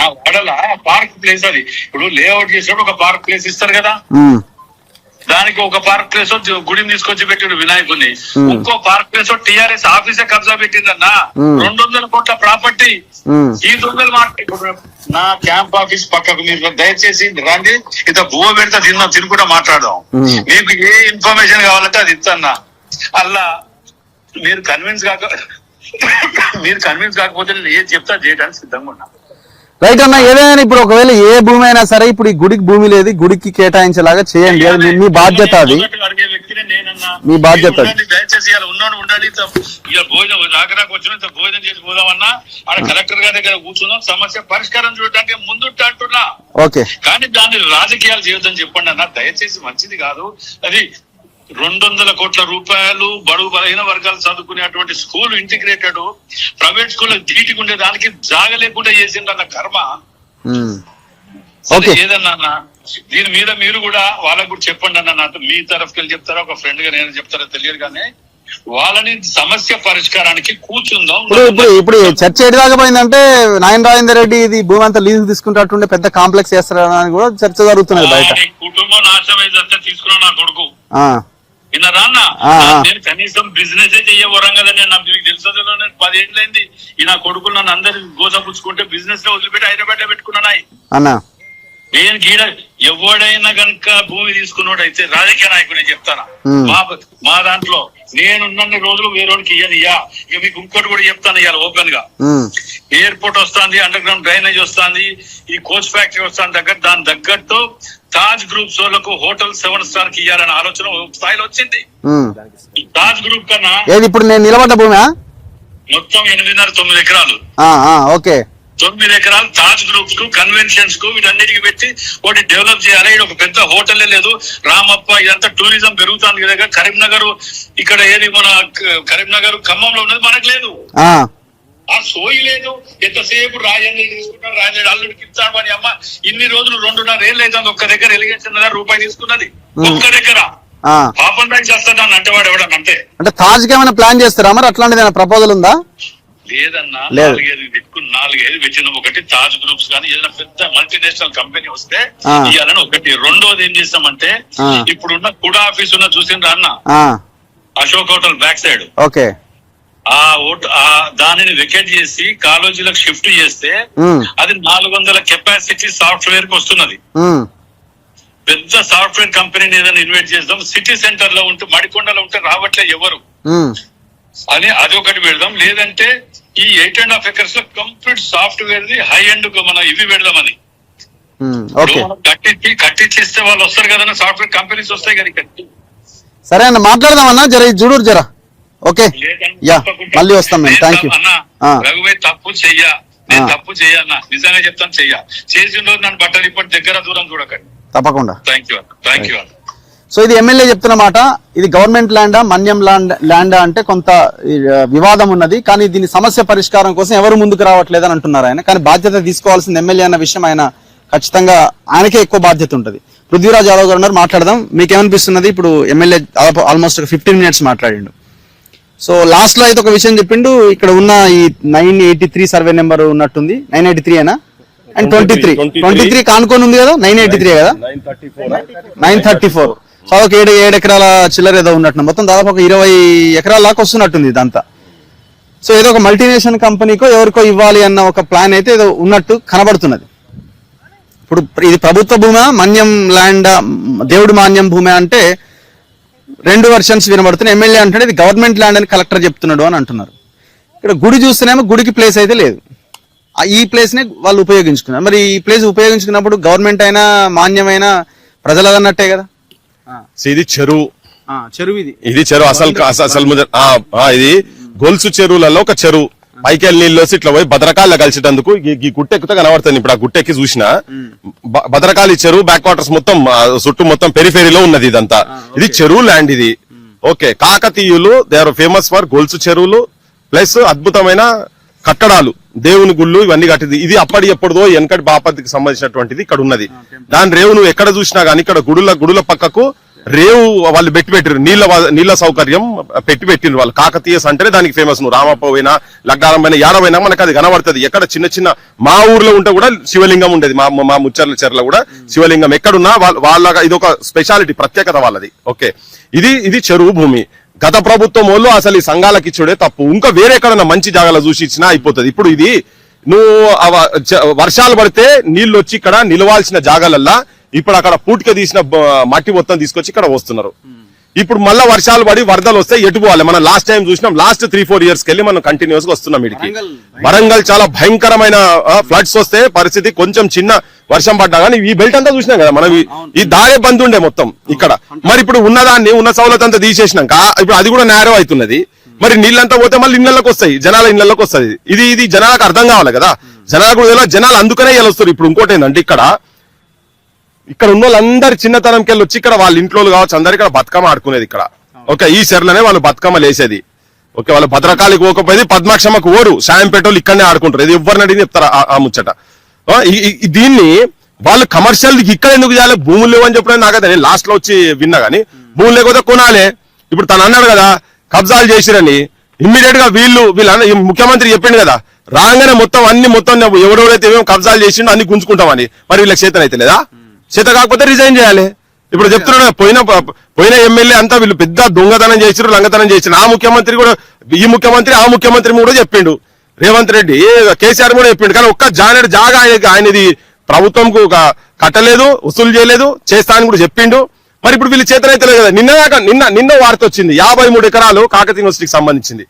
Speaker 3: నా వాడల పార్క్ ప్లేస్ అది. ఇప్పుడు లేఅవుట్ చేసినప్పుడు ఒక పార్క్ ప్లేస్ ఇస్తారు కదా, దానికి ఒక పార్క్ ప్లేస్ గుడిని తీసుకొచ్చి పెట్టిండు వినాయకుడిని. ఇంకో పార్క్ ప్లేస్ టీఆర్ఎస్ ఆఫీసే కబ్జా పెట్టిందన్నా. 200 కోట్ల ప్రాపర్టీ. ఈ దొంగలు నా క్యాంప్ ఆఫీస్ పక్కకు మీరు దయచేసి రండి, ఇంత భూమ పెడితే తిని కూడా మాట్లాడదాం. మీకు ఏ ఇన్ఫర్మేషన్ కావాలంటే అది ఇస్తాన్నా. అలా మీరు కన్విన్స్ కాకపోతే నేను ఏది చెప్తా చేయడానికి సిద్ధంగా ఉన్నా.
Speaker 1: రైట్ అన్న, ఏదైనా ఇప్పుడు ఒకవేళ ఏ భూమి అయినా సరే, ఇప్పుడు ఈ గుడికి భూమి లేదు, గుడికి కేటాయించేలాగా చేయండి. అది మీ బాధ్యత, అది మీ బాధ్యత.
Speaker 3: దయచేసి ఇలా ఉన్నాను ఉండాలి, ఇలా భోజనం రాకరాకు వచ్చిన భోజనం చేసి పోదామన్నా, ఆడ కలెక్టర్ గారి దగ్గర కూర్చున్నాం, సమస్య పరిష్కారం చూడటానికి ముందుంటే అంటున్నా.
Speaker 1: ఓకే,
Speaker 3: కానీ దాన్ని రాజకీయాలు చేయొద్దని చెప్పండి అన్న, దయచేసి మంచిది కాదు అది. 200 కోట్ల రూపాయలు బడుగు బలహీన వర్గాలు చదువుకునేటువంటి స్కూల్ ఇంటిగ్రేటెడ్ ప్రైవేట్ స్కూల్ ధీటికి ఉండే దానికి జాగ లేకుండా చేసిండన్న కర్మ. ఏదన్నా దీని మీద మీరు కూడా వాళ్ళకు కూడా చెప్పండి అన్న. మీ తరఫుకెళ్ళి చెప్తారా, ఒక ఫ్రెండ్ గా నేను చెప్తారా తెలియదు, కానీ వాళ్ళని సమస్య పరిష్కారానికి కూర్చుందాం.
Speaker 1: ఇప్పుడు చర్చ ఎడిదాకా పోయిందంటే, నాయన రాజేందర్ రెడ్డి ఇది భూమి అంతా లీజు తీసుకుంటే పెద్ద కాంప్లెక్స్ చేస్తారని కూడా చర్చ జరుగుతున్నది బయట.
Speaker 3: కుటుంబం నాశనం అయితే తీసుకున్నావు నా కొడుకు. విన్నారా అన్న? నేను కనీసం బిజినెస్ చెయ్య వరంగల్ నేను నాకు మీకు తెలుసో నేను 10 ఏళ్ళైంది ఈ నా కొడుకులు నన్ను అందరు గోసపుచ్చుకుంటే బిజినెస్ లో వదిలిపెట్టి హైదరాబాద్ లో పెట్టుకున్నాయి. నేను గీడ ఎవడైనా కనుక భూమి తీసుకున్నాడు అయితే రాజకీయ నాయకుడు నేను చెప్తాను. మా దాంట్లో నేనున్నన్ని రోజులు వేరేవాడికి ఇయ్యనియ్యా. ఇక మీకు ఇంకోటి కూడా చెప్తాను ఇవాళ ఓపెన్ గా. ఎయిర్పోర్ట్ వస్తుంది, అండర్ గ్రౌండ్ డ్రైనేజ్ వస్తుంది, ఈ కోచ్ ఫ్యాక్టరీ వస్తుంది దగ్గర దాని తగ్గట్టు తాజ్ గ్రూప్ సోళ్లకు హోటల్ 7 స్టార్ కి ఇయ్యాలనే ఆలోచన స్థాయిలో వచ్చింది. తాజ్ గ్రూప్ కన్నా
Speaker 1: ఇప్పుడు నేను నిలబడ్డ భూమి
Speaker 3: మొత్తం 8.5-9 ఎకరాలు.
Speaker 1: ఓకే,
Speaker 3: 9 ఎకరాలు తాజ్ గ్రూప్స్ కు, కన్వెన్షన్స్ కు, వీటన్నిటికి పెట్టి ఒకటి డెవలప్ చేయాలి. ఇది ఒక పెద్ద హోటలే లేదు. రామప్ప ఇదంతా టూరిజం పెరుగుతుంది కదా. కరీంనగర్ ఇక్కడ ఏది మన కరీంనగర్ ఖమ్మంలో ఉన్నది మనకు లేదు. ఆ సోయి లేదు. ఎంతసేపు రాజేంద్ర తీసుకుంటారు, రాజేంద్ర అల్లుడికి ఇస్తాడు అని అమ్మ ఇన్ని రోజులు 2.5 ఏళ్ళు అవుతుంది ఒక్క దగ్గర ఎలిగేషన్ రూపాయి తీసుకున్నది ఒక్క దగ్గర. పాపం రైట్ చేస్తాడు అంటే వాడు ఎవడన్నా అంటే
Speaker 1: తాజ్ కి ఏమైనా ప్లాన్ చేస్తారా మరి? అట్లాంటిది ప్రపోజల్ ఉందా?
Speaker 3: లేదన్నా, 4-5 పెట్టిన. ఒకటి తాజ్ గ్రూప్స్ కానీ ఏదైనా పెద్ద మల్టీనేషనల్ కంపెనీ వస్తే ఇవ్వాలని ఒకటి. రెండోది ఏం చేస్తామంటే ఇప్పుడున్న కూడా ఆఫీస్ ఉన్న చూసిండ్రా అన్న, Ashok hotel back side.
Speaker 1: Okay,
Speaker 3: దానిని వెకేట్ చేసి కాలేజీలకు షిఫ్ట్ చేస్తే అది 400 కెపాసిటీ సాఫ్ట్వేర్ కి వస్తున్నది. పెద్ద సాఫ్ట్వేర్ కంపెనీని ఏదైనా ఇన్వైట్ చేద్దాం. సిటీ సెంటర్ లో ఉంటే మడికొండలో ఉంటే రావట్లే ఎవరు అని అది ఒకటి పెడదాం. లేదంటే ఈ 8.5 acres లో complete software the high end మన ఇవి పెడదామని. కట్టించిస్తే వాళ్ళు వస్తారు కదా, సాఫ్ట్వేర్ కంపెనీస్ వస్తాయి కదా కట్టి.
Speaker 1: సరే అన్న, మాట్లాడదామన్నా జర జూడూరు జరా. ఓకే, మళ్ళీ వస్తాం మేము. థ్యాంక్ యూ
Speaker 3: అన్న. రఘువై తప్పు చెయ్యా, నేను తప్పు చెయ్యన్నా, నిజంగా చెప్తాను చెయ్యా. చేసిన రోజు నన్ను బట్టలు ఇప్పటి దగ్గర దూరం చూడకండి.
Speaker 1: తప్పకుండా.
Speaker 3: Thank you.
Speaker 1: సో ఇది ఎమ్మెల్యే చెప్తున్న మాట. ఇది గవర్నమెంట్ ల్యాండా, మన్యం ల్యాండా అంటే కొంత వివాదం ఉన్నది. కానీ దీని సమస్య పరిష్కారం కోసం ఎవరు ముందుకు రావట్లేదని అంటున్నారు ఆయన. కానీ బాధ్యత తీసుకోవాల్సింది ఎమ్మెల్యే అన్న విషయం ఆయన ఖచ్చితంగా ఆయనకే ఎక్కువ బాధ్యత ఉంటుంది. పృథ్వీరాజ్ యాదవ్ గారు ఉన్నారు, మాట్లాడదాం. మీకేమనిపిస్తున్నది? ఇప్పుడు ఎమ్మెల్యే ఆల్మోస్ట్ ఒక 15 minutes మాట్లాడిండు. సో లాస్ట్ లో అయితే ఒక విషయం చెప్పిండు. ఇక్కడ ఉన్న ఈ 983 సర్వే నెంబర్ ఉన్నట్టుంది. 983 ఏనా? అండ్ 23 కానుకొని ఉంది కదా, 983 కదా, 934. సో ఒక 7 ఎకరాల చిల్లర ఏదో ఉన్నట్టు. మొత్తం దాదాపు ఒక 20 ఎకరాల దాకా వస్తున్నట్టుంది ఇదంతా. సో ఏదో ఒక మల్టీనేషనల్ కంపెనీకో ఎవరికో ఇవ్వాలి అన్న ఒక ప్లాన్ అయితే ఏదో ఉన్నట్టు కనబడుతున్నది. ఇప్పుడు ఇది ప్రభుత్వ భూమా, మన్యం ల్యాండ్, దేవుడి మాన్యం భూమి అంటే 2 వెర్షన్స్ వినబడుతున్నాయి. ఎమ్మెల్యే అంటున్నాడు ఇది గవర్నమెంట్ ల్యాండ్ అని కలెక్టర్ చెప్తున్నాడు అని అంటున్నారు. ఇక్కడ గుడి చూస్తేనేమో గుడికి ప్లేస్ అయితే లేదు. ఈ ప్లేస్ నే వాళ్ళు ఉపయోగించుకున్నారు. మరి ఈ ప్లేస్ ఉపయోగించుకున్నప్పుడు గవర్నమెంట్ అయినా మాన్యమైనా ప్రజలదన్నట్టే కదా.
Speaker 4: ఇది చెరువు, ఇది చెరువు అసలు ఇది గొలుసు చెరువులలో ఒక చెరువు. పైకెళ్ళి నీళ్ళు వచ్చి ఇట్లా పోయి భద్రకాళ్ళ కలిసేటందుకు ఈ గుట్టెక్కుతా కనబడుతుంది. ఇప్పుడు ఆ గుట్టెక్కి చూసిన భద్రకాళి చెరువు బ్యాక్ వాటర్స్ మొత్తం చుట్టూ మొత్తం పెరిఫెరీలో ఉన్నది ఇదంతా. ఇది చెరువు ల్యాండ్ ఇది. ఓకే, కాకతీయులు దే ఆర్ ఫేమస్ ఫర్ గొలుసు చెరువులు ప్లస్ అద్భుతమైన కట్టడాలు, దేవుని గుళ్ళు ఇవన్నీ కట్టింది. ఇది అప్పటి ఎప్పుడుదో వెనకటి బాపతికి సంబంధించినటువంటిది ఇక్కడ ఉన్నది. దాని రేవు నువ్వు ఎక్కడ చూసినా గానీ ఇక్కడ గుడుల పక్కకు రేవు వాళ్ళు పెట్టిరు, నీళ్ల సౌకర్యం పెట్టిరు వాళ్ళు. కాకతీయస్ అంటేనే దానికి ఫేమస్. నువ్వు రామప్ప పోయినా, లగ్గారం పోయినా, యాడమైనా మనకు అది కనబడుతుంది. ఎక్కడ చిన్న మా ఊర్లో ఉంటే కూడా శివలింగం ఉండేది. మా ముచ్చర్ల చెర్ల కూడా శివలింగం ఎక్కడున్నా వాళ్ళ ఇది ఒక స్పెషాలిటీ, ప్రత్యేకత వాళ్ళది. ఓకే, ఇది చెరువు భూమి. గత ప్రభుత్వం వాళ్ళు అసలు ఈ సంఘాలకు ఇచ్చుడే తప్పు. ఇంకా వేరే ఎక్కడన్నా మంచి జాగాలో చూసి ఇచ్చినా అయిపోతుంది. ఇప్పుడు ఇది నువ్వు వర్షాలు పడితే నీళ్లు వచ్చి ఇక్కడ నిలవాల్సిన జాగాలల్లా ఇప్పుడు అక్కడ పూటిక తీసిన మట్టి మొత్తం తీసుకొచ్చి ఇక్కడ వస్తున్నారు. ఇప్పుడు మళ్ళా వర్షాలు పడి వరదలు వస్తే ఎటు పోవాలి? మనం లాస్ట్ టైం చూసినాం. లాస్ట్ 3-4 years కెళ్ళి మనం కంటిన్యూస్ గా వస్తున్నాం. ఇడికి వరంగల్ చాలా భయంకరమైన ఫ్లడ్స్ వస్తే పరిస్థితి కొంచెం చిన్న వర్షం పడ్డా కానీ ఈ బెల్ట్ అంతా చూసినాం కదా మనం. ఈ దారే బంద్ ఉండే మొత్తం ఇక్కడ. మరి ఇప్పుడు ఉన్నదాన్ని ఉన్న సౌలత్ అంతా తీసేసినాక ఇప్పుడు అది కూడా నేరో అవుతున్నది. మరి నీళ్ళంతా పోతే మళ్ళీ ఇళ్లలోకి వస్తాయి, జనాల ఇళ్లలోకి వస్తుంది. ఇది జనాలకు అర్థం కావాలి కదా. జనాలు అందుకనే వస్తారు. ఇప్పుడు ఇంకోటి ఏంటంటే ఇక్కడ ఉన్న వాళ్ళందరి చిన్నతనంకి వెళ్ళి వచ్చి ఇక్కడ వాళ్ళ ఇంట్లో కావచ్చు అందరు ఇక్కడ బతుకమ్మ ఆడుకునేది ఇక్కడ. ఓకే, ఈ చెర్లనే వాళ్ళు బతుకమ్మ లేసేది. ఓకే, వాళ్ళు భద్రకాళికి పోకపోయేది, పద్మాక్షమ్మకు ఓరు సాయంపేటోళ్ళు ఇక్కడనే ఆడుకుంటారు. ఇది ఎవరిని అడిగి చెప్తారు ఆ ముచ్చట. దీన్ని వాళ్ళు కమర్షియల్ ఇక్కడ ఎందుకు చేయాలి? భూములు లేవని చెప్పడం నాకైతే నేను లాస్ట్ లో వచ్చి విన్నా గానీ భూములు లేకపోతే కొనాలి. ఇప్పుడు తను అన్నాడు కదా కబ్జాలు చేసిరని. ఇమ్మీడియట్ గా వీళ్ళు ముఖ్యమంత్రి చెప్పిండు కదా రాగానే మొత్తం ఎవడెవడైతే ఏమేమి కబ్జాలు చేసిండో అన్ని గుంజుకుంటామని. మరి వీళ్ళకి చేతనైతే లేదా? చేత కాకపోతే రిజైన్ చేయాలి. ఇప్పుడు చెప్తున్నాడు పోయిన ఎమ్మెల్యే అంతా వీళ్ళు పెద్ద దొంగతనం చేసిరు, లంగతనం చేసిరు. ఆ ముఖ్యమంత్రి కూడా, ఈ ముఖ్యమంత్రి ఆ ముఖ్యమంత్రి కూడా చెప్పిండు, రేవంత్ రెడ్డి కేసీఆర్ కూడా చెప్పిండు. కానీ ఒక్క జానేడు జాగా ఆయనది ప్రభుత్వంకు కట్టలేదు, వసూలు చేయలేదు, చేస్తా అని కూడా చెప్పిండు. మరి ఇప్పుడు వీళ్ళు చేతనైతే లేదు కదా. నిన్న వార్త వచ్చింది, 53 ఎకరాలు కాకతీయ యూనివర్సిటీకి సంబంధించింది.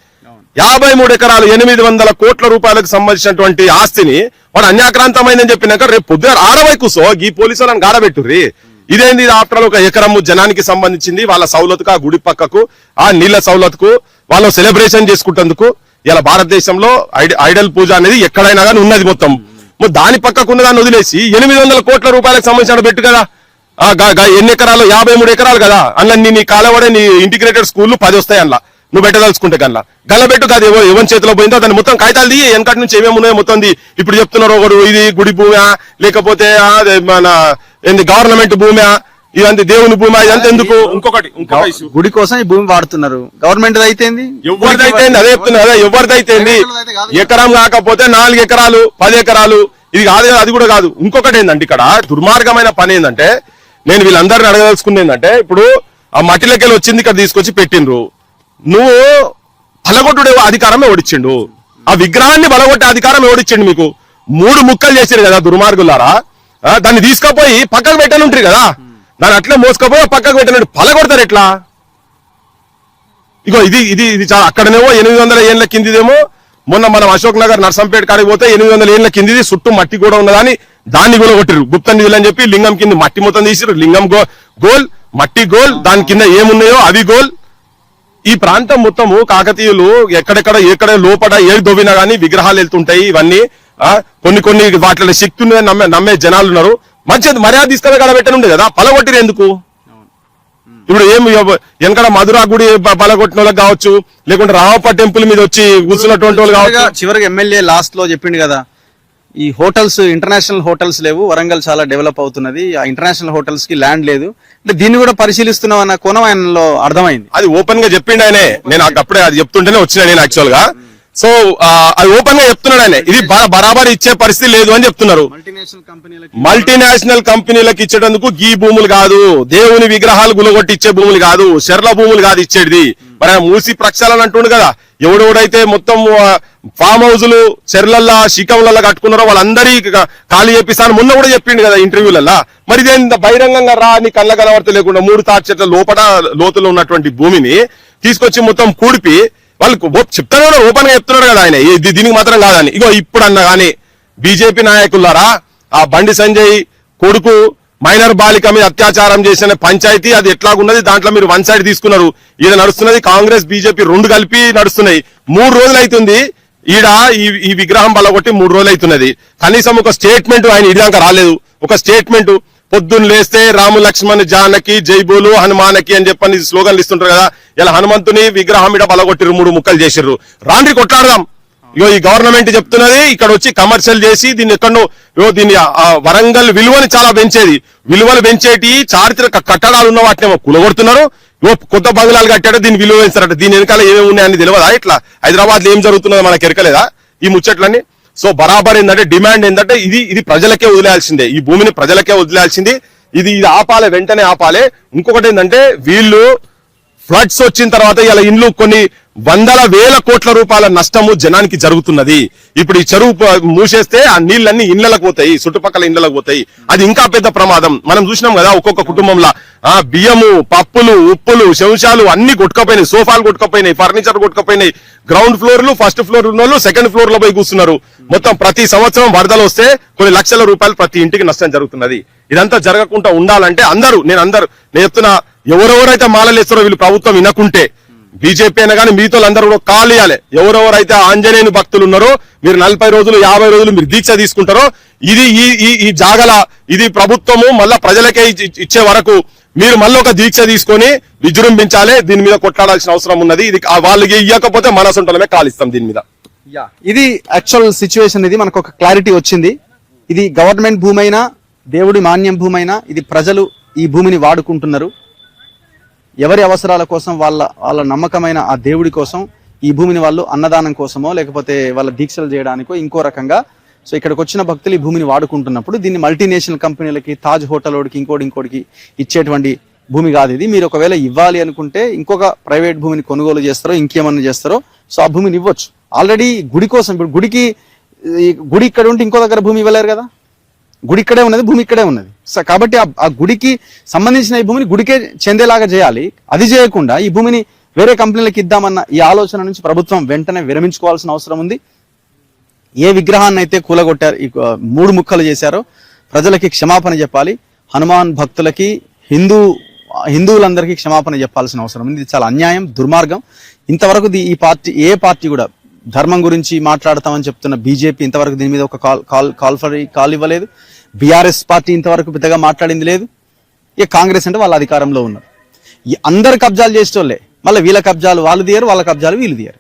Speaker 4: 53 ఎకరాలు 800 కోట్ల రూపాయలకు సంబంధించినటువంటి ఆస్తిని వాడు అన్యాక్రాంతమైందని చెప్పినాక రేపు పొద్దున 6 కూసో ఈ పోలీసు వాళ్ళని గాడబెట్టుర్రి. ఇదేంది, ఆఫ్టర్ ఆల్ ఒక ఎకరము జనానికి సంబంధించింది, వాళ్ళ సౌలతుకు, ఆ గుడి పక్కకు, ఆ నీళ్ల సౌలతుకు, వాళ్ళు సెలబ్రేషన్ చేసుకుంటందుకు. ఇలా భారతదేశంలో ఐడల్ పూజ అనేది ఎక్కడైనా కానీ ఉన్నది. మొత్తం దాని పక్కకున్న దాన్ని వదిలేసి 800 కోట్ల రూపాయలకు సంబంధించిన పెట్టు కదా. ఎన్ని ఎకరాలు? 53 ఎకరాలు కదా. అందులో నీ కాలవడే నీ ఇంటిగ్రేటెడ్ స్కూల్ 10 వస్తాయి. అందులో నువ్వు పెట్టదలుచుకుంటే కల్లా గల్లబెట్టు కాదు. ఎవరి చేతిలో పోయిందో దాన్ని మొత్తం కాగితాలు దిగి వెనకటి నుంచి ఏమేమి ఉన్నాయో మొత్తం ఇప్పుడు చెప్తున్నారు. ఒకడు ఇది గుడి భూమి లేకపోతే మన ఏంది గవర్నమెంట్ భూమి, ఇదంతా దేవుని భూమి, ఇదంతా ఎందుకు? ఇంకొక
Speaker 1: గుడి కోసం ఈ భూమి వాడుతున్నారు. గవర్నమెంట్ అయితే
Speaker 4: ఎవరిదైతే అదే చెప్తున్నారు కదా, ఎవరిదైతే ఎకరం కాకపోతే 4 ఎకరాలు 10 ఎకరాలు ఇది కాదు కదా. అది కూడా కాదు. ఇంకొకటి ఏంటంటే ఇక్కడ దుర్మార్గమైన పని ఏంటంటే, నేను వీళ్ళందరిని అడగదలుచుకుంది ఏంటంటే, ఇప్పుడు ఆ మట్టిలకెళ్ళి వచ్చింది ఇక్కడ తీసుకొచ్చి పెట్టిండ్రు. నువ్వు పలగొట్టుడే అధికారం ఎవడిచ్చిండు? ఆ విగ్రహాన్ని బలగొట్టే అధికారం ఎవడిచ్చిండు మీకు? 3 ముక్కలు చేసారు కదా దుర్మార్గులారా. దాన్ని తీసుకుపోయి పక్కకు పెట్టనుంటారు కదా, దాన్ని అట్లే మోసుకపోయి పక్కకు పెట్టనండి. పలగొడతారు ఎట్లా? ఇగో ఇది ఇది ఇది అక్కడనేమో 800 ఏళ్ల కిందిదేమో. మొన్న మనం అశోక్ నగర్ నర్సంపేట కాడికి పోతే 800 ఏళ్ల కిందిది, చుట్టూ మట్టి కూడా ఉన్నదని దాన్ని కూడా కొట్టిరు. గుప్త నిధులు అని చెప్పి లింగం కింద మట్టి మొత్తం తీసిరు. లింగం గోల్, మట్టి గోల్, దాని కింద ఏమున్నాయో అవి గోల్. ఈ ప్రాంతం మొత్తము కాకతీయులు ఎక్కడ లోపల ఏడు దొవ్వినా గానీ విగ్రహాలు వెళ్తుంటాయి. ఇవన్నీ కొన్ని వాటిలో శక్తి ఉన్నదని నమ్మే జనాలు ఉన్నారు. మంచిది, మర్యాద తీసుకొని కడబెట్టనుండే కదా, పలగొట్టిరు ఎందుకు? ఇప్పుడు వెనకడ మధురా గుడి పలగొట్టిన వాళ్ళకి కావచ్చు, లేకుంటే రామప్ప టెంపుల్ మీద వచ్చి కూర్చున్నటువంటి వాళ్ళు కావచ్చు.
Speaker 1: చివరికి ఎమ్మెల్యే లాస్ట్ లో చెప్పిండు కదా, ఈ హోటల్స్, ఇంటర్నేషనల్ హోటల్స్ లేవు, వరంగల్ చాలా డెవలప్ అవుతున్నది, ఆ ఇంటర్నేషనల్ హోటల్స్ కి ల్యాండ్ లేదు అంటే దీన్ని కూడా పరిశీలిస్తున్నాం అన్న కోణం ఆయనలో అర్థమైంది.
Speaker 4: అది ఓపెన్ గా చెప్పిండు ఆయనే. నేను అప్పుడే అది చెప్తుంటేనే వచ్చిన నేను యాక్చువల్ గా. సో అది ఓపెన్ గా చెప్తున్నాడు ఆయన, ఇది బరాబర్ ఇచ్చే పరిస్థితి లేదు అని చెప్తున్నారు. మల్టీనేషనల్ కంపెనీలకు ఇచ్చేటందుకు ఈ భూములు కాదు, దేవుని విగ్రహాలు గులగొట్టి ఇచ్చే భూములు కాదు, శర్ల భూములు కాదు ఇచ్చేది. మరి ఆయన మూసి ప్రక్షాళన అంటుండు కదా, ఎవడెవడైతే మొత్తం ఫామ్ హౌజులు చెర్లల్లా శిఖంలల్లా కట్టుకున్నారో వాళ్ళందరి ఖాళీ చేపిస్తాను మొన్న కూడా చెప్పిండు కదా ఇంటర్వ్యూలల్లా. మరి ఇదేంత బహిరంగంగా రా నీ కళ్ళ కనవర్త లేకుండా 3 తాటి చెట్ల లోతులో ఉన్నటువంటి భూమిని తీసుకొచ్చి మొత్తం కూడిపి వాళ్ళు చెప్తారు, ఓపెన్ గా చెప్తున్నాడు కదా ఆయన, దీనికి మాత్రం కాదని. ఇగో ఇప్పుడు అన్న గానీ బీజేపీ నాయకులారా, ఆ బండి సంజయ్ కొడుకు మైనర్ బాలిక మీద అత్యాచారం చేసిన పంచాయతీ అది ఎట్లాగున్నది, దాంట్లో మీరు 1 సైడ్ తీసుకున్నారు. ఈడ నడుస్తున్నది కాంగ్రెస్ బీజేపీ 2 కలిపి నడుస్తున్నాయి. 3 రోజులు అవుతుంది ఈడ ఈ విగ్రహం బలగొట్టి 3 రోజులు అవుతున్నది. కనీసం ఒక స్టేట్మెంట్ ఆయన ఇదాక రాలేదు. ఒక స్టేట్మెంట్ పొద్దున్న లేస్తే రాము లక్ష్మణ్ జానకి జైబోలు హనుమానకి అని చెప్పని స్లోగన్లు ఇస్తుంటారు కదా, ఇలా హనుమంతుని విగ్రహం ఇడ బలగొట్టిరు, 3 ముక్కలు చేసిర్రు. రాండ్రి కొట్లాడదాం. ఇగో ఈ గవర్నమెంట్ చెప్తున్నది ఇక్కడ వచ్చి కమర్షియల్ చేసి దీన్ని ఎక్కడో దీన్ని వరంగల్ విలువని చాలా పెంచేది, విలువలు పెంచేటి చారిత్రక కట్టడాలు ఉన్న వాటిని కూలగొడుతున్నారు. కొత్త బంగ్లాలు కట్టాడు, దీన్ని విలువ పెంచారట. దీని వెనకాల ఏమేమి ఉన్నాయని తెలియదా? ఇట్లా హైదరాబాద్ లో ఏం జరుగుతున్నదో మనకు ఎరకలేదా ఈ ముచ్చట్లన్నీ? సో బరాబర్ ఏంటంటే డిమాండ్ ఏంటంటే ఇది ప్రజలకే వదిలేయాల్సిందే, ఈ భూమిని ప్రజలకే వదిలేయాల్సింది. ఇది ఆపాలే, వెంటనే ఆపాలే. ఇంకొకటి ఏంటంటే వీళ్ళు ఫ్లడ్స్ వచ్చిన తర్వాత ఇలా ఇండ్లు కొన్ని 100,000 కోట్ల రూపాయల నష్టము జనానికి జరుగుతున్నది. ఇప్పుడు ఈ చెరువు మూసేస్తే ఆ నీళ్ళన్నీ ఇళ్లకు పోతాయి, చుట్టుపక్కల ఇళ్లకు పోతాయి. అది ఇంకా పెద్ద ప్రమాదం. మనం చూసినాం కదా ఒక్కొక్క కుటుంబంలో బియ్యము, పప్పులు, ఉప్పులు, శంశాలు అన్ని కొట్టుకపోయినాయి, సోఫాలు కొట్టుకపోయినాయి, ఫర్నిచర్ కొట్టుకపోయినాయి. గ్రౌండ్ ఫ్లోర్లు, ఫస్ట్ ఫ్లోర్ ఉన్న వాళ్ళు సెకండ్ ఫ్లోర్ లో పోయి కూర్చున్నారు. మొత్తం ప్రతి సంవత్సరం వరదలు వస్తే కొన్ని లక్షల రూపాయలు ప్రతి ఇంటికి నష్టం జరుగుతున్నది. ఇదంతా జరగకుండా ఉండాలంటే నేను చెప్తున్నా, ఎవరెవరైతే మాలలేస్తారో వీళ్ళు ప్రభుత్వం వినకుంటే, బీజేపీ అయినా కానీ మీతో అందరూ కూడా కాల్ ఇవ్వాలి. ఎవరెవరైతే ఆంజనేయుని భక్తులు ఉన్నారో మీరు 40 రోజులు 50 రోజులు మీరు దీక్ష తీసుకుంటారో, ఇది ఈ జాగల ఇది ప్రభుత్వము మళ్ళా ప్రజలకే ఇచ్చే వరకు మీరు మళ్ళీ ఒక దీక్ష తీసుకొని విజృంభించాలి. దీని మీద కొట్లాడాల్సిన అవసరం ఉన్నది. ఇది వాళ్ళకి ఇవ్వకపోతే మన సొంతలమే కాలిస్తాం దీని మీద.
Speaker 1: ఇది యాక్చువల్ సిచ్యువేషన్. ఇది మనకు ఒక క్లారిటీ వచ్చింది. ఇది గవర్నమెంట్ భూమి అయినా దేవుడి మాన్యం భూమి అయినా ఇది ప్రజలు ఈ భూమిని వాడుకుంటున్నారు. ఎవరి అవసరాల కోసం, వాళ్ళ నమ్మకమైన ఆ దేవుడి కోసం ఈ భూమిని వాళ్ళు అన్నదానం కోసమో లేకపోతే వాళ్ళ దీక్షలు చేయడానికో ఇంకో రకంగా సో ఇక్కడికి వచ్చిన భక్తులు ఈ భూమిని వాడుకుంటున్నప్పుడు దీన్ని మల్టీనేషనల్ కంపెనీలకి, తాజ్ హోటల్ వాడికి, ఇంకోటికి ఇచ్చేటువంటి భూమి కాదు ఇది. మీరు ఒకవేళ ఇవ్వాలి అనుకుంటే ఇంకొక ప్రైవేట్ భూమిని కొనుగోలు చేస్తారో ఇంకేమన్నా చేస్తారో సో ఆ భూమిని ఇవ్వచ్చు. ఆల్రెడీ గుడి కోసం, ఇప్పుడు గుడి ఇక్కడ ఉంటే ఇంకో దగ్గర భూమి ఇవ్వలేరు కదా, గుడి ఇక్కడే ఉన్నది, భూమి ఇక్కడే ఉన్నది. సో కాబట్టి ఆ గుడికి సంబంధించిన ఈ భూమిని గుడికే చెందేలాగా చేయాలి. అది చేయకుండా ఈ భూమిని వేరే కంపెనీలకు ఇద్దామన్న ఈ ఆలోచన నుంచి ప్రభుత్వం వెంటనే విరమించుకోవాల్సిన అవసరం ఉంది. ఏ విగ్రహాన్ని అయితే కూలగొట్టారు, 3 ముక్కలు చేశారో ప్రజలకి క్షమాపణ చెప్పాలి. హనుమాన్ భక్తులకి, హిందువులందరికీ క్షమాపణ చెప్పాల్సిన అవసరం ఉంది. ఇది చాలా అన్యాయం, దుర్మార్గం. ఇంతవరకు ఏ పార్టీ కూడా ధర్మం గురించి మాట్లాడతామని చెప్తున్న బీజేపీ ఇంతవరకు దీని మీద ఒక కాల్ ఇవ్వలేదు. బీఆర్ఎస్ పార్టీ ఇంతవరకు పెద్దగా మాట్లాడింది లేదు. ఇక కాంగ్రెస్ అంటే వాళ్ళ అధికారంలో ఉన్నారు. ఈ అందరు కబ్జాలు చేసేటోళ్ళే, మళ్ళీ వీళ్ళ కబ్జాలు వాళ్ళు తీయరు, వాళ్ళ కబ్జాలు వీళ్ళు తీయరు.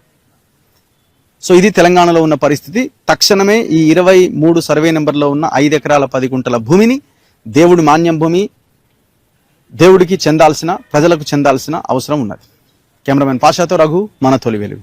Speaker 1: సో ఇది తెలంగాణలో ఉన్న పరిస్థితి. తక్షణమే ఈ 23 సర్వే నెంబర్లో ఉన్న 5 ఎకరాల 10 గుంటల భూమిని దేవుడి మాన్యం భూమి, దేవుడికి చెందాల్సిన, ప్రజలకు చెందాల్సిన అవసరం ఉన్నది. కెమెరామెన్ పాషాతో రఘు, మన తొలి వెలుగు.